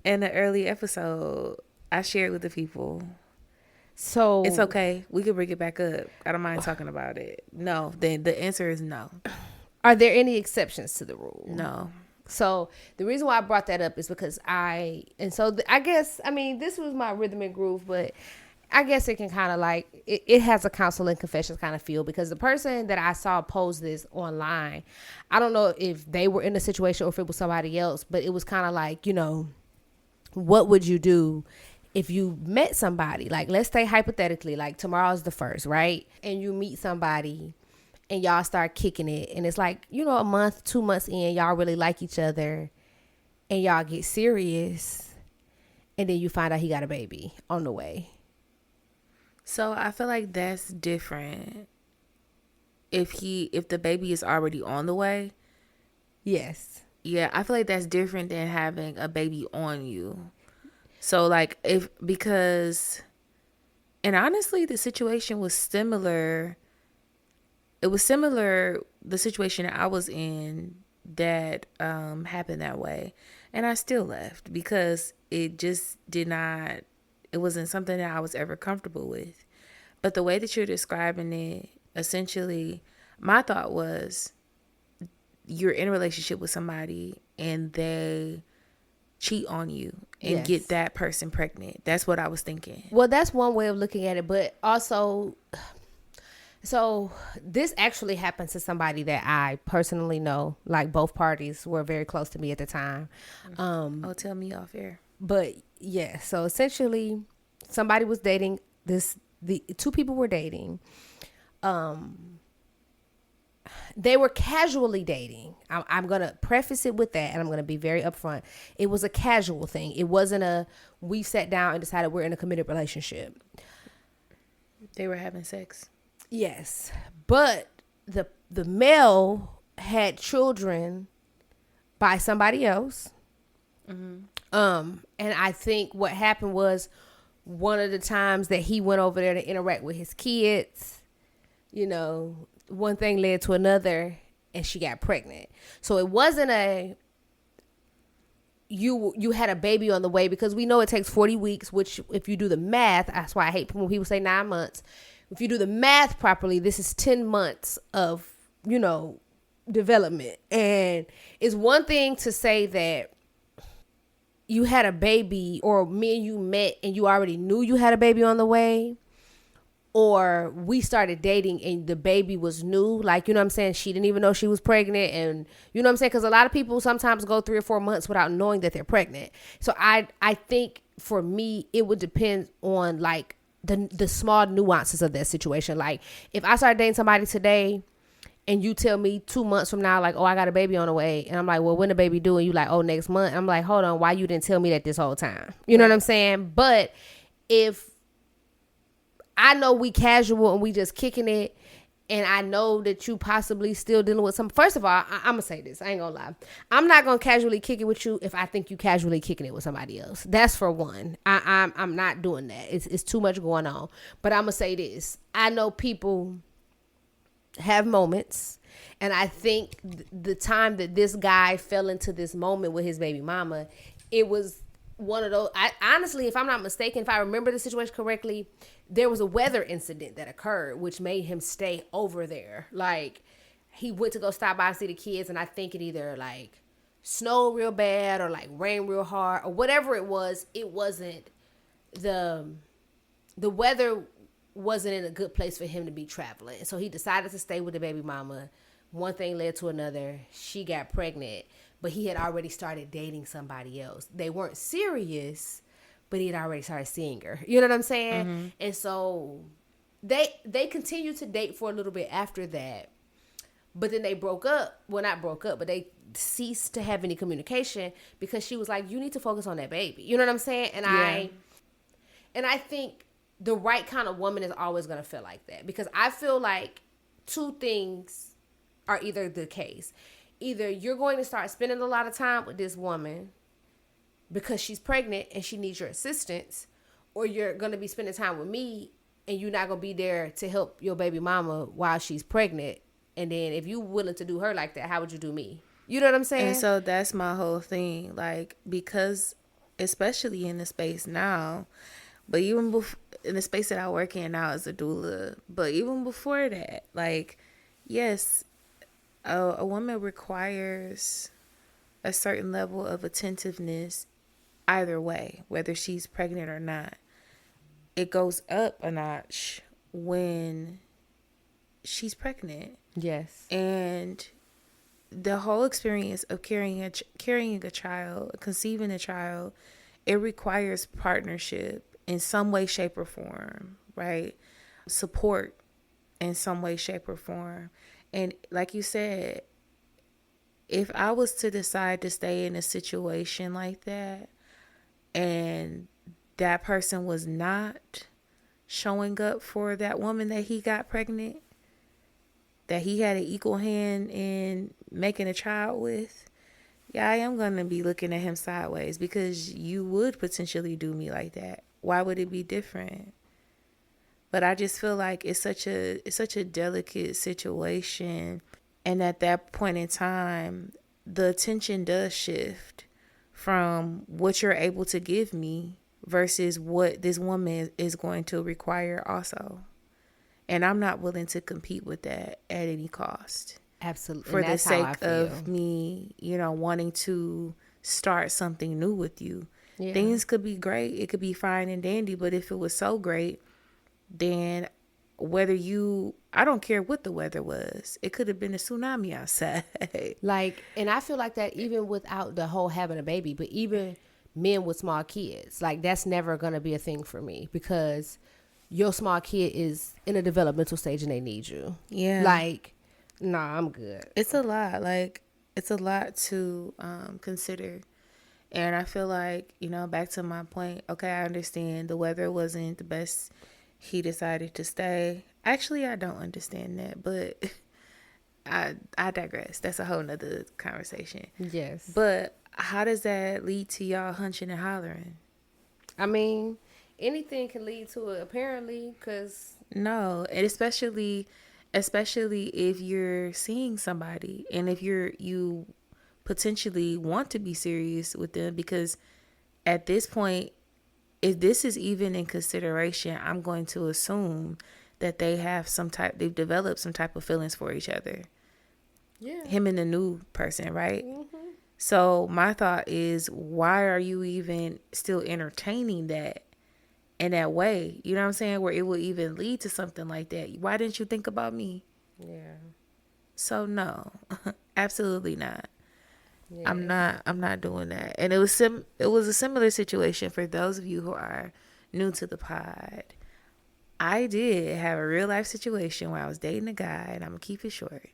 in the early episode. I shared with the people. So it's okay. We can bring it back up. I don't mind talking about it. No, then the answer is no. Are there any exceptions to the rule? No. So the reason why I brought that up is because I guess, I mean, this was my rhythm and groove, but I guess it can kind of like, it has a counseling confessions kind of feel, because the person that I saw post this online, I don't know if they were in a situation or if it was somebody else, but it was kind of like, you know, what would you do if you met somebody? Like, let's say hypothetically, like tomorrow's the 1st, right? And you meet somebody and y'all start kicking it. And it's like, you know, a month, 2 months in, y'all really like each other and y'all get serious. And then you find out he got a baby on the way. So I feel like that's different. If the baby is already on the way. Yes. Yeah, I feel like that's different than having a baby on you. So like and honestly, the situation was similar. It was similar, the situation that I was in that happened that way. And I still left because it just it wasn't something that I was ever comfortable with. But the way that you're describing it, essentially, my thought was you're in a relationship with somebody and they cheat on you and get that person pregnant. That's what I was thinking. Well, that's one way of looking at it. But also, so this actually happened to somebody that I personally know. Like, both parties were very close to me at the time. Tell me off air. But yeah, so essentially somebody was dating the 2 people were dating. they were casually dating. I'm going to preface it with that, and I'm going to be very upfront. It was a casual thing. It wasn't we sat down and decided we're in a committed relationship. They were having sex. Yes. But the male had children by somebody else. Mm-hmm. And I think what happened was one of the times that he went over there to interact with his kids, you know, one thing led to another and she got pregnant. So it wasn't you had a baby on the way, because we know it takes 40 weeks, which if you do the math, that's why I hate when people say 9 months. If you do the math properly, this is 10 months of, you know, development. And it's one thing to say that you had a baby, or me and you met and you already knew you had a baby on the way, or we started dating and the baby was new. Like, you know what I'm saying? She didn't even know she was pregnant. And you know what I'm saying? Because a lot of people sometimes go 3 or 4 months without knowing that they're pregnant. So I think for me, it would depend on like the small nuances of that situation. Like if I started dating somebody today and you tell me 2 months from now, like, oh, I got a baby on the way. And I'm like, well, when the baby due? And you like, oh, next month. I'm like, hold on, why you didn't tell me that this whole time? You know what I'm saying? But if I know we casual and we just kicking it, and I know that you possibly still dealing with some. First of all, I'm going to say this. I ain't going to lie. I'm not going to casually kick it with you if I think you casually kicking it with somebody else. That's for one. I'm not doing that. It's too much going on. But I'm going to say this. I know people have moments, and I think the time that this guy fell into this moment with his baby mama, it was one of those. Honestly, if I'm not mistaken, if I remember the situation correctly, there was a weather incident that occurred which made him stay over there. Like he went to go stop by and see the kids, and I think it either like snowed real bad or like rained real hard or whatever it was. It wasn't the weather wasn't in a good place for him to be traveling. So he decided to stay with the baby mama. One thing led to another. She got pregnant, but he had already started dating somebody else. They weren't serious, but he had already started seeing her. You know what I'm saying? Mm-hmm. And so they continued to date for a little bit after that. But then they broke up. Well, not broke up, but they ceased to have any communication because she was like, you need to focus on that baby. You know what I'm saying? And yeah. I think the right kind of woman is always going to feel like that, because I feel like two things are either the case. Either you're going to start spending a lot of time with this woman because she's pregnant and she needs your assistance, or you're going to be spending time with me and you're not going to be there to help your baby mama while she's pregnant. And then if you willing to do her like that, how would you do me? You know what I'm saying? And so that's my whole thing. Like, because especially in the space now, but even in the space that I work in now as a doula, but even before that, like, yes, a woman requires a certain level of attentiveness either way, whether she's pregnant or not. It goes up a notch when she's pregnant. Yes. And the whole experience of carrying a child, conceiving a child, it requires partnership in some way, shape, or form, right? Support in some way, shape, or form. And like you said, if I was to decide to stay in a situation like that and that person was not showing up for that woman that he got pregnant, that he had an equal hand in making a child with, yeah, I am going to be looking at him sideways, because you would potentially do me like that. Why would it be different? But I just feel like it's such a delicate situation. And at that point in time, the attention does shift from what you're able to give me versus what this woman is going to require also. And I'm not willing to compete with that at any cost. Absolutely. For the sake of me, wanting to start something new with you. Yeah. Things could be great. It could be fine and dandy. But if it was so great, then I don't care what the weather was. It could have been a tsunami outside. And I feel like that even without the whole having a baby, but even men with small kids, like that's never going to be a thing for me, because your small kid is in a developmental stage and they need you. Yeah. Like Nah, I'm good. It's a lot. Like, it's a lot to consider. And I feel like, back to my point, okay, I understand the weather wasn't the best. He decided to stay. Actually, I don't understand that, but I digress. That's a whole nother conversation. Yes. But how does that lead to y'all hunching and hollering? I mean, anything can lead to it, apparently, because... No, and especially if you're seeing somebody and if you potentially want to be serious with them, because at this point, if this is even in consideration, I'm going to assume that they've developed some type of feelings for each other. Yeah. Him and the new person, right? Mm-hmm. So my thought is, why are you even still entertaining that in that way? You know what I'm saying? Where it will even lead to something like that. Why didn't you think about me? Yeah. So no, absolutely not. Yeah. I'm not doing that. And it was a similar situation for those of you who are new to the pod. I did have a real life situation where I was dating a guy, and I'm gonna keep it short.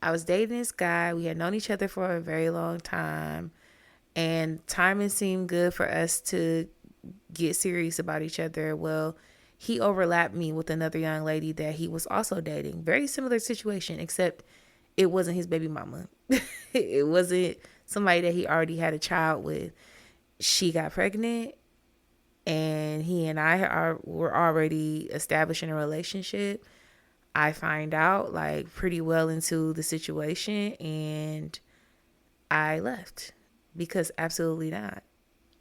I was dating this guy. We had known each other for a very long time, and timing seemed good for us to get serious about each other. Well, he overlapped me with another young lady that he was also dating. Very similar situation, except it wasn't his baby mama. It wasn't somebody that he already had a child with. She got pregnant, and he and I were already establishing a relationship. I find out like pretty well into the situation, and I left because absolutely not.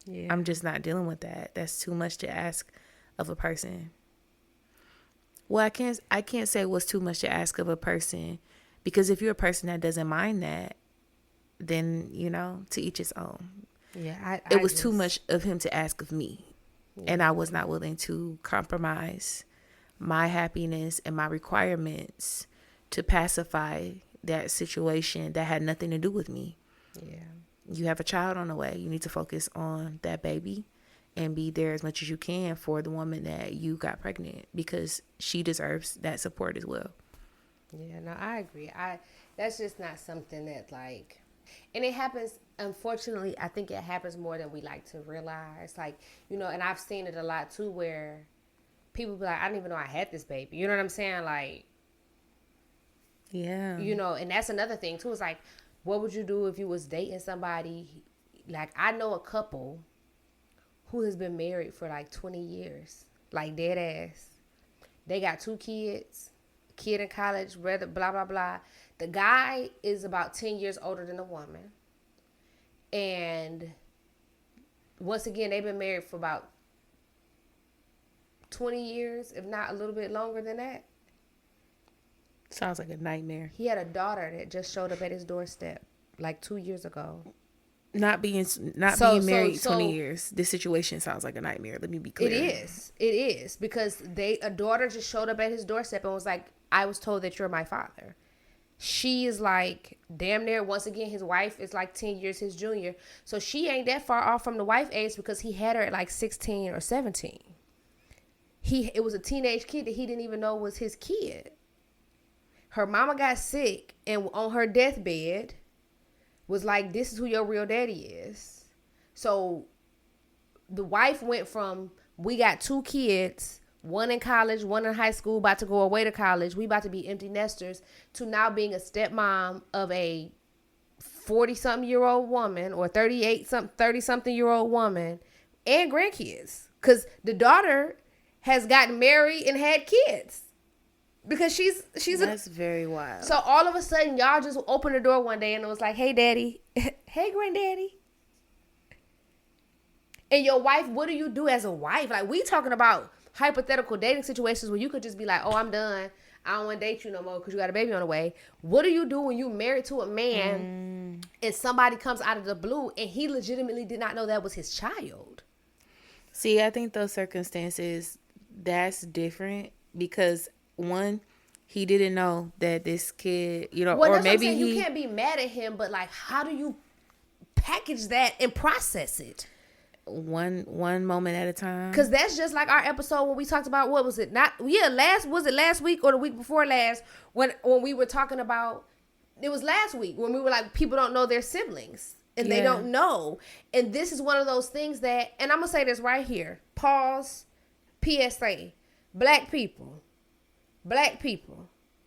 Yeah. I'm just not dealing with that. That's too much to ask of a person. Well, I can't say what's too much to ask of a person, because if you're a person that doesn't mind that, then, to each his own. Yeah, it was too much of him to ask of me. Yeah. And I was not willing to compromise my happiness and my requirements to pacify that situation that had nothing to do with me. Yeah. You have a child on the way. You need to focus on that baby and be there as much as you can for the woman that you got pregnant, because she deserves that support as well. Yeah, no, I agree. That's just not something that, like, and it happens, unfortunately, I think it happens more than we like to realize. Like, and I've seen it a lot too, where people be like, I didn't even know I had this baby. You know what I'm saying? Like, yeah. And that's another thing too. It's like, what would you do if you was dating somebody? Like, I know a couple who has been married for like 20 years. Like, dead ass. They got 2 kids. Kid in college, blah, blah, blah. The guy is about 10 years older than the woman. And once again, they've been married for about 20 years, if not a little bit longer than that. Sounds like a nightmare. He had a daughter that just showed up at his doorstep like 2 years ago. Not being married 20 years. This situation sounds like a nightmare. Let me be clear. It is because a daughter just showed up at his doorstep and was like, I was told that you're my father. She is like damn near, once again, his wife is like 10 years his junior. So she ain't that far off from the wife age, because he had her at like 16 or 17. It was a teenage kid that he didn't even know was his kid. Her mama got sick and on her deathbed was like, this is who your real daddy is. So the wife went from, we got 2 kids, one in college, one in high school, about to go away to college, we about to be empty nesters, to now being a stepmom of a 40-something-year-old woman or 30-something-year-old woman and grandkids. Because the daughter has gotten married and had kids. Because that's very wild. So all of a sudden, y'all just opened the door one day and it was like, hey, daddy. Hey, granddaddy. And your wife, what do you do as a wife? Like, we talking about hypothetical dating situations where you could just be like, oh, I'm done. I don't want to date you no more because you got a baby on the way. What do you do when you married to a man and somebody comes out of the blue and he legitimately did not know that was his child? See, I think those circumstances, that's different, because one, he didn't know that this kid, or maybe you can't be mad at him, but like, how do you package that and process it? one moment at a time. Because that's just like our episode when we talked about, what was it? Was it last week or the week before last when we were talking about, it was last week when we were like, people don't know their siblings and they don't know. And this is one of those things that, and I'm going to say this right here. Pause. PSA. Black people,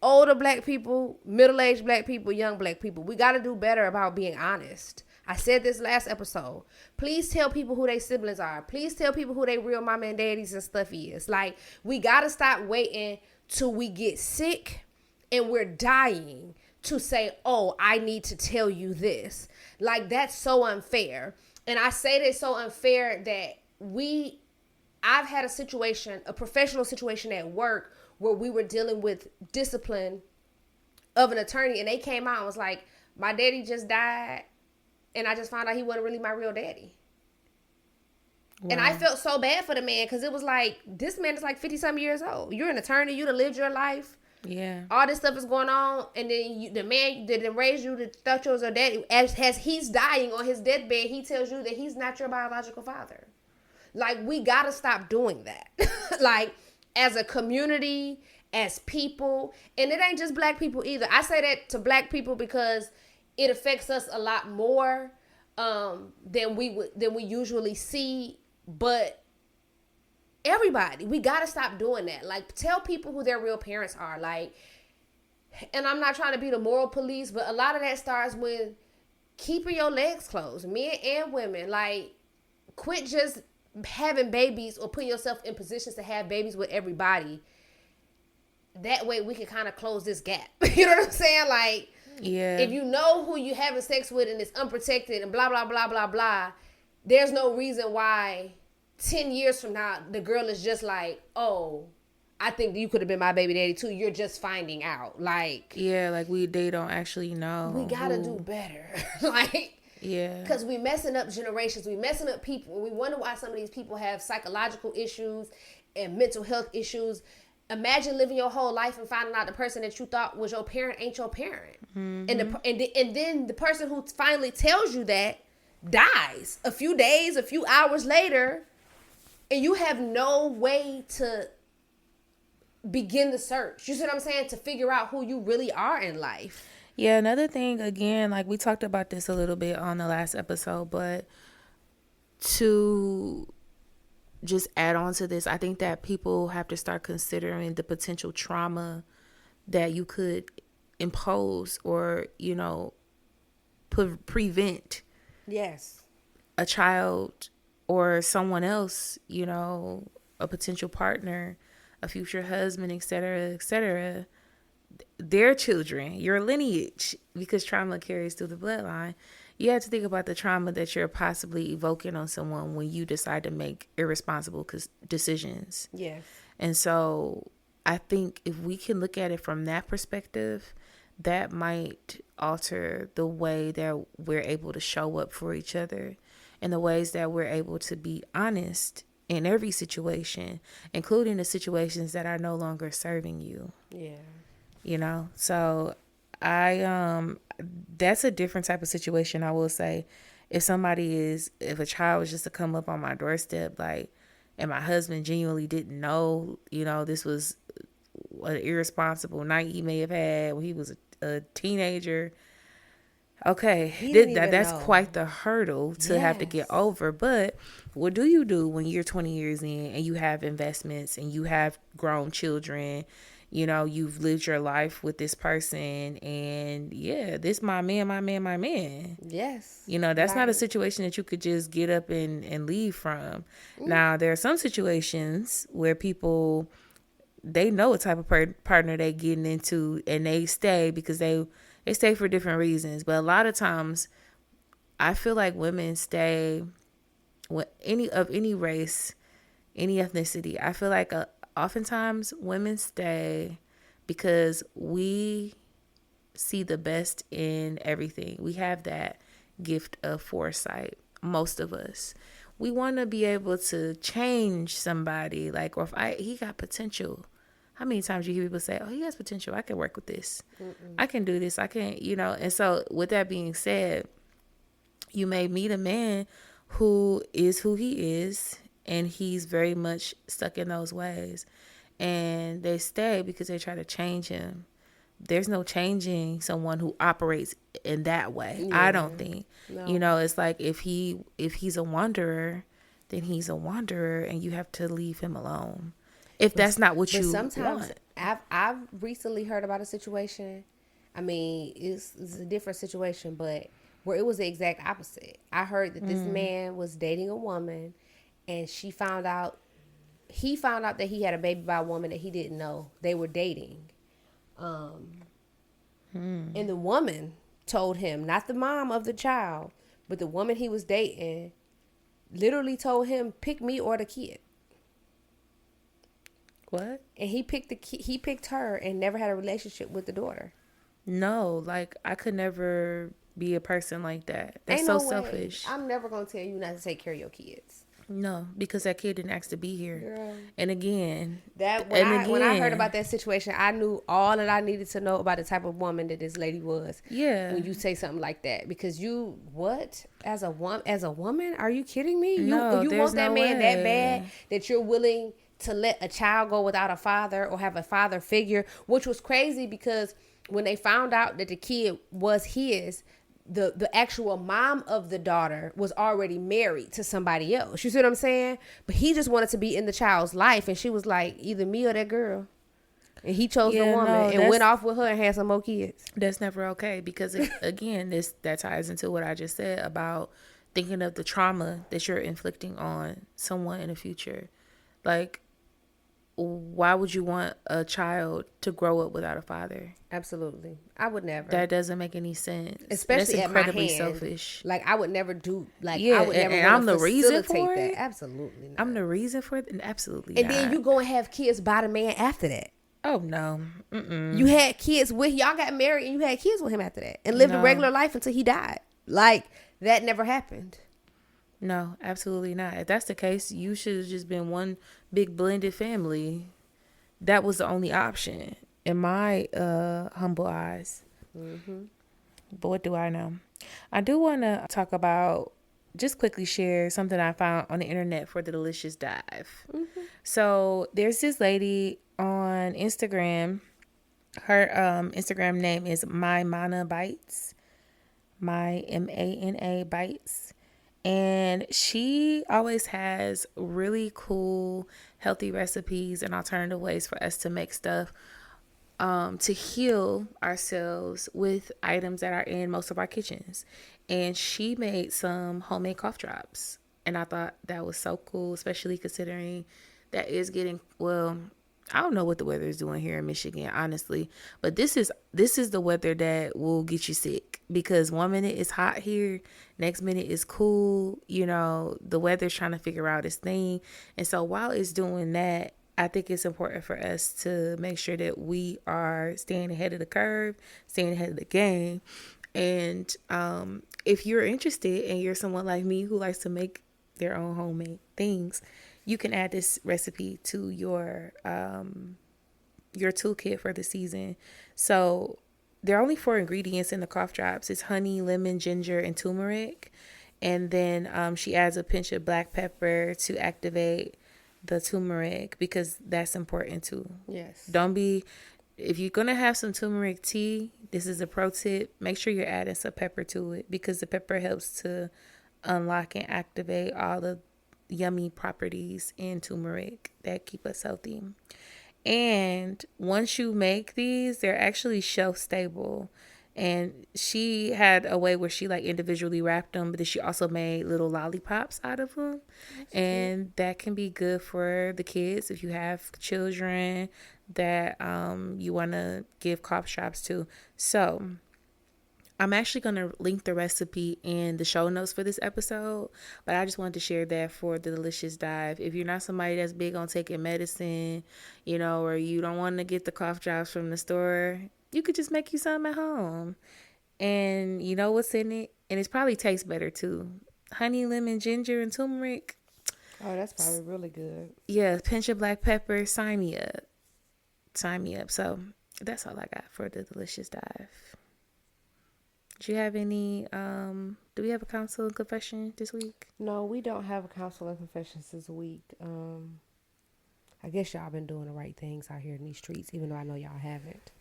older black people, middle-aged black people, young black people, we got to do better about being honest. I said this last episode. Please tell people who their siblings are. Please tell people who their real mama and daddies and stuff is. Like, we got to stop waiting till we get sick and we're dying to say, oh, I need to tell you this. Like, that's so unfair. And I say that it's so unfair that I've had a professional situation at work where we were dealing with discipline of an attorney, and they came out and was like, my daddy just died, and I just found out he wasn't really my real daddy. Wow. And I felt so bad for the man, because it was like, this man is like 50-something years old. You're an attorney. You done lived your life. Yeah. All this stuff is going on, and then the man that raised you, that thought you was your daddy, as he's dying on his deathbed, he tells you that he's not your biological father. Like, we got to stop doing that. Like, as a community, as people, and it ain't just black people either. I say that to black people because it affects us a lot more than we usually see. But everybody, we got to stop doing that. Like, tell people who their real parents are. Like, and I'm not trying to be the moral police, but a lot of that starts with keeping your legs closed, men and women. Like, quit just having babies or putting yourself in positions to have babies with everybody. That way we can kind of close this gap. You know what I'm saying? Like, yeah, if you know who you having sex with and it's unprotected and blah, blah, blah, blah, blah, there's no reason why 10 years from now, the girl is just like, oh, I think you could have been my baby daddy too. You're just finding out. Like, yeah, like they don't actually know. We got to do better. Like, yeah. Because we messing up generations. We messing up people. We wonder why some of these people have psychological issues and mental health issues. Imagine living your whole life and finding out the person that you thought was your parent ain't your parent. Mm-hmm. And then the person who finally tells you that dies a few days, a few hours later, and you have no way to begin the search. You see what I'm saying? To figure out who you really are in life. Yeah, another thing, again, like we talked about this a little bit on the last episode, but to just add on to this, I think that people have to start considering the potential trauma that you could impose or, you know, prevent. Yes. A child or someone else, you know, a potential partner, a future husband, etc., their children, your lineage, because trauma carries through the bloodline. You have to think about the trauma that you're possibly evoking on someone when you decide to make irresponsible decisions. Yes. And so I think if we can look at it from that perspective, that might alter the way that we're able to show up for each other and the ways that we're able to be honest in every situation, including the situations that are no longer serving you. Yeah. You know, so that's a different type of situation, I will say. If a child was just to come up on my doorstep, like, and my husband genuinely didn't know, you know, this was an irresponsible night he may have had when he was a teenager. Okay, that's quite the hurdle to have to get over. But what do you do when you're 20 years in and you have investments and you have grown children? You know, you've lived your life with this person and this my man. Yes. You know, that's not a situation that you could just get up and leave from. Now, there are some situations where people, they know what type of partner they getting into and they stay because they stay for different reasons. But a lot of times I feel like women stay with any race, any ethnicity. I feel like oftentimes women stay because we see the best in everything. We have that gift of foresight, most of us. We want to be able to change somebody, like, or if he got potential. How many times you hear people say, oh, he has potential, I can work with this. I can do this, I can, you know. And so with that being said, you may meet a man who he is, and he's very much stuck in those ways. And they stay because they try to change him. There's no changing someone who operates in that way. Yeah. I don't think. No. You know, it's like if he's a wanderer, then he's a wanderer, and you have to leave him alone. If that's not what you sometimes want. I've recently heard about a situation. I mean, it's a different situation, but where it was the exact opposite. I heard that this man was dating a woman, and he found out that he had a baby by a woman that he didn't know. They were dating. And the woman told him, not the mom of the child, but the woman he was dating, literally told him, pick me or the kid. What? And he picked her and never had a relationship with the daughter. No, like I could never be a person like that. That's Ain't so no way. selfish. I'm never gonna tell you not to take care of your kids. No, because that kid didn't ask to be here. Girl. And again, when I heard about that situation, I knew all that I needed to know about the type of woman that this lady was. Yeah. When you say something like that, because as a woman, are you kidding me? No, you there's want that no man way. that bad that you're willing to let a child go without a father or have a father figure, which was crazy because when they found out that the kid was his, the actual mom of the daughter was already married to somebody else. You see what I'm saying? But he just wanted to be in the child's life, and she was like, either me or that girl. And he chose the woman and went off with her and had some more kids. That's never okay because, again, that ties into what I just said about thinking of the trauma that you're inflicting on someone in the future. Like, why would you want a child to grow up without a father? Absolutely. I would never. That doesn't make any sense. Especially that's incredibly at my hand. selfish. Like, I would never do, like, Yeah, I would never and I'm the reason facilitate for that. it? Absolutely not. I'm the reason for it? Absolutely And not. then you go and have kids by the man after that. Oh, no. Mm-mm. You had kids y'all got married and you had kids with him after that. And lived a regular life until he died. Like, that never happened. No, absolutely not. If that's the case, you should have just been one big blended family. That was the only option in my humble eyes. Mm-hmm. But what do I know? I do want to talk about, just quickly share something I found on the internet for the delicious dive. Mm-hmm. So there's this lady on Instagram. Her Instagram name is My Mana Bites. My MANA Bites. And she always has really cool, healthy recipes and alternative ways for us to make stuff to heal ourselves with items that are in most of our kitchens. And she made some homemade cough drops. And I thought that was so cool, especially considering that is getting, well, I don't know what the weather is doing here in Michigan, honestly. But this is the weather that will get you sick because one minute it's hot here, next minute it's cool. You know, the weather's trying to figure out its thing. And so while it's doing that, I think it's important for us to make sure that we are staying ahead of the curve, staying ahead of the game. And if you're interested and you're someone like me who likes to make their own homemade things, you can add this recipe to your toolkit for the season. So there are only 4 ingredients in the cough drops. It's honey, lemon, ginger, and turmeric. And then she adds a pinch of black pepper to activate the turmeric because that's important too. Yes. If you're going to have some turmeric tea, this is a pro tip. Make sure you're adding some pepper to it because the pepper helps to unlock and activate all the yummy properties in turmeric that keep us healthy. And once you make these, they're actually shelf stable. And she had a way where she like individually wrapped them, but then she also made little lollipops out of them. And that can be good for the kids if you have children that you want to give cough drops to. So I'm actually going to link the recipe in the show notes for this episode, but I just wanted to share that for the delicious dive. If you're not somebody that's big on taking medicine, you know, or you don't want to get the cough drops from the store, you could just make you some at home. And you know what's in it? And it probably tastes better too. Honey, lemon, ginger, and turmeric. Oh, that's probably really good. Yeah, pinch of black pepper. Sign me up. Sign me up. So that's all I got for the delicious dive. Do you have any, do we have a counsel and confession this week? No, we don't have a counsel and confessions this week. I guess y'all been doing the right things out here in these streets, even though I know y'all haven't.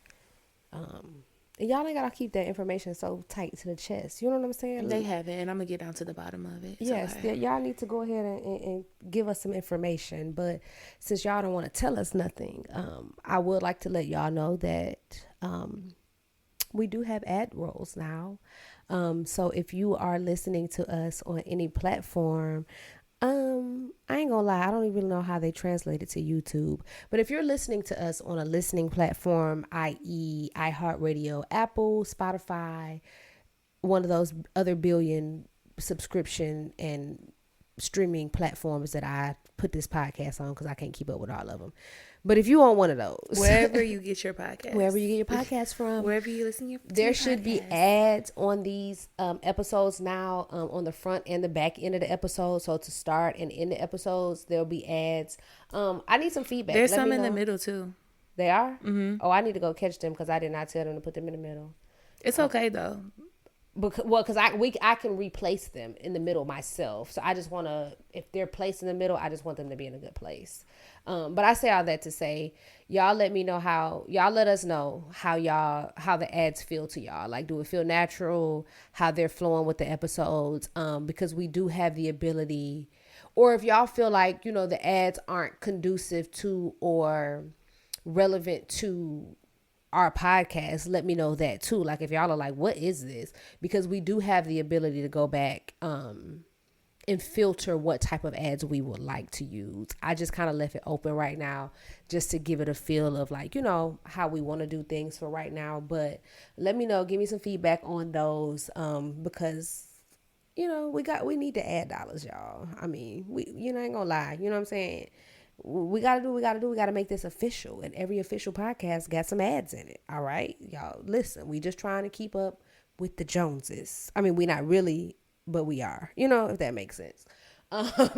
And y'all ain't gotta keep that information so tight to the chest. You know what I'm saying? They haven't, and I'm gonna get down to the bottom of it. Yes, y'all need to go ahead and give us some information. But since y'all don't want to tell us nothing, I would like to let y'all know that we do have ad rolls now. So if you are listening to us on any platform, I ain't gonna lie, I don't even know how they translate it to YouTube. But if you're listening to us on a listening platform, i.e. iHeartRadio, Apple, Spotify, one of those other billion subscription and streaming platforms that I put this podcast on because I can't keep up with all of them. But if you on one of those, wherever you get your podcast, wherever you get your podcast from, wherever you listen to there should be ads on these episodes now, on the front and the back end of the episode. So to start and end the episodes, there'll be ads. I need some feedback. There's some in the middle too. They are? Mm-hmm. Oh, I need to go catch them because I did not tell them to put them in the middle. It's okay though. Because I can replace them in the middle myself. So I just want to, if they're placed in the middle, I just want them to be in a good place. But I say all that to say, y'all let us know how the ads feel to y'all. Like, do it feel natural? How they're flowing with the episodes? Because we do have the ability, or if y'all feel like, the ads aren't conducive to or relevant to our podcast, let me know that too. Like if y'all are like, what is this? Because we do have the ability to go back and filter what type of ads we would like to use. I just kind of left it open right now just to give it a feel of like, how we want to do things for right now. But let me know, give me some feedback on those because we need to add dollars, y'all. I mean, we ain't gonna lie, you know what I'm saying? We gotta make this official, and every official podcast got some ads in it. All right, y'all, listen, we just trying to keep up with the Joneses. I mean, we not really, but we are, if that makes sense.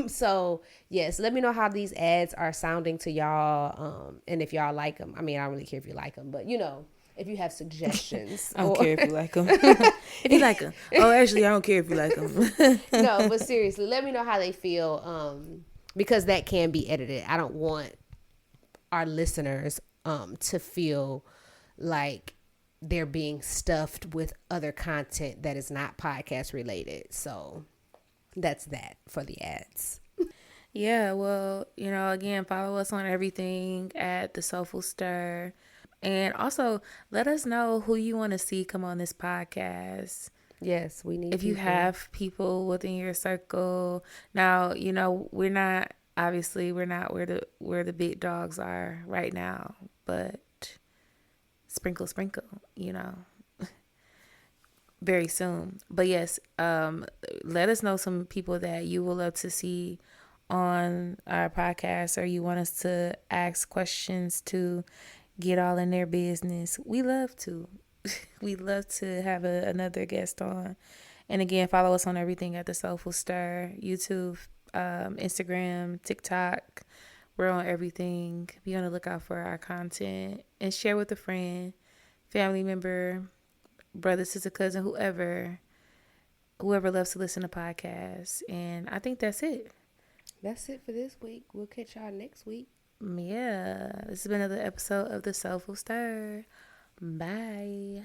So yes, let me know how these ads are sounding to y'all, and if y'all like them. I mean, I don't really care if you like them, but if you have suggestions. I don't care if you like them. If you like them. Oh, actually, I don't care if you like them. No, but seriously, let me know how they feel, because that can be edited. I don't want our listeners to feel like they're being stuffed with other content that is not podcast related. So that's that for the ads. Yeah, well, again, follow us on everything at the Soulful Stir. And also let us know who you want to see come on this podcast. Yes, we need if you have people within your circle. Now, we're not where the big dogs are right now, but sprinkle, very soon. But yes, let us know some people that you would love to see on our podcast, or you want us to ask questions to get all in their business. We love to. We love to have another guest on. And again, follow us on everything at the Soulful Stir, YouTube, Instagram, TikTok. We're on everything. Be on the lookout for our content and share with a friend, family member, brother, sister, cousin, whoever loves to listen to podcasts. And I think that's it. That's it for this week. We'll catch y'all next week. Yeah, this has been another episode of the Soulful Stir. Bye.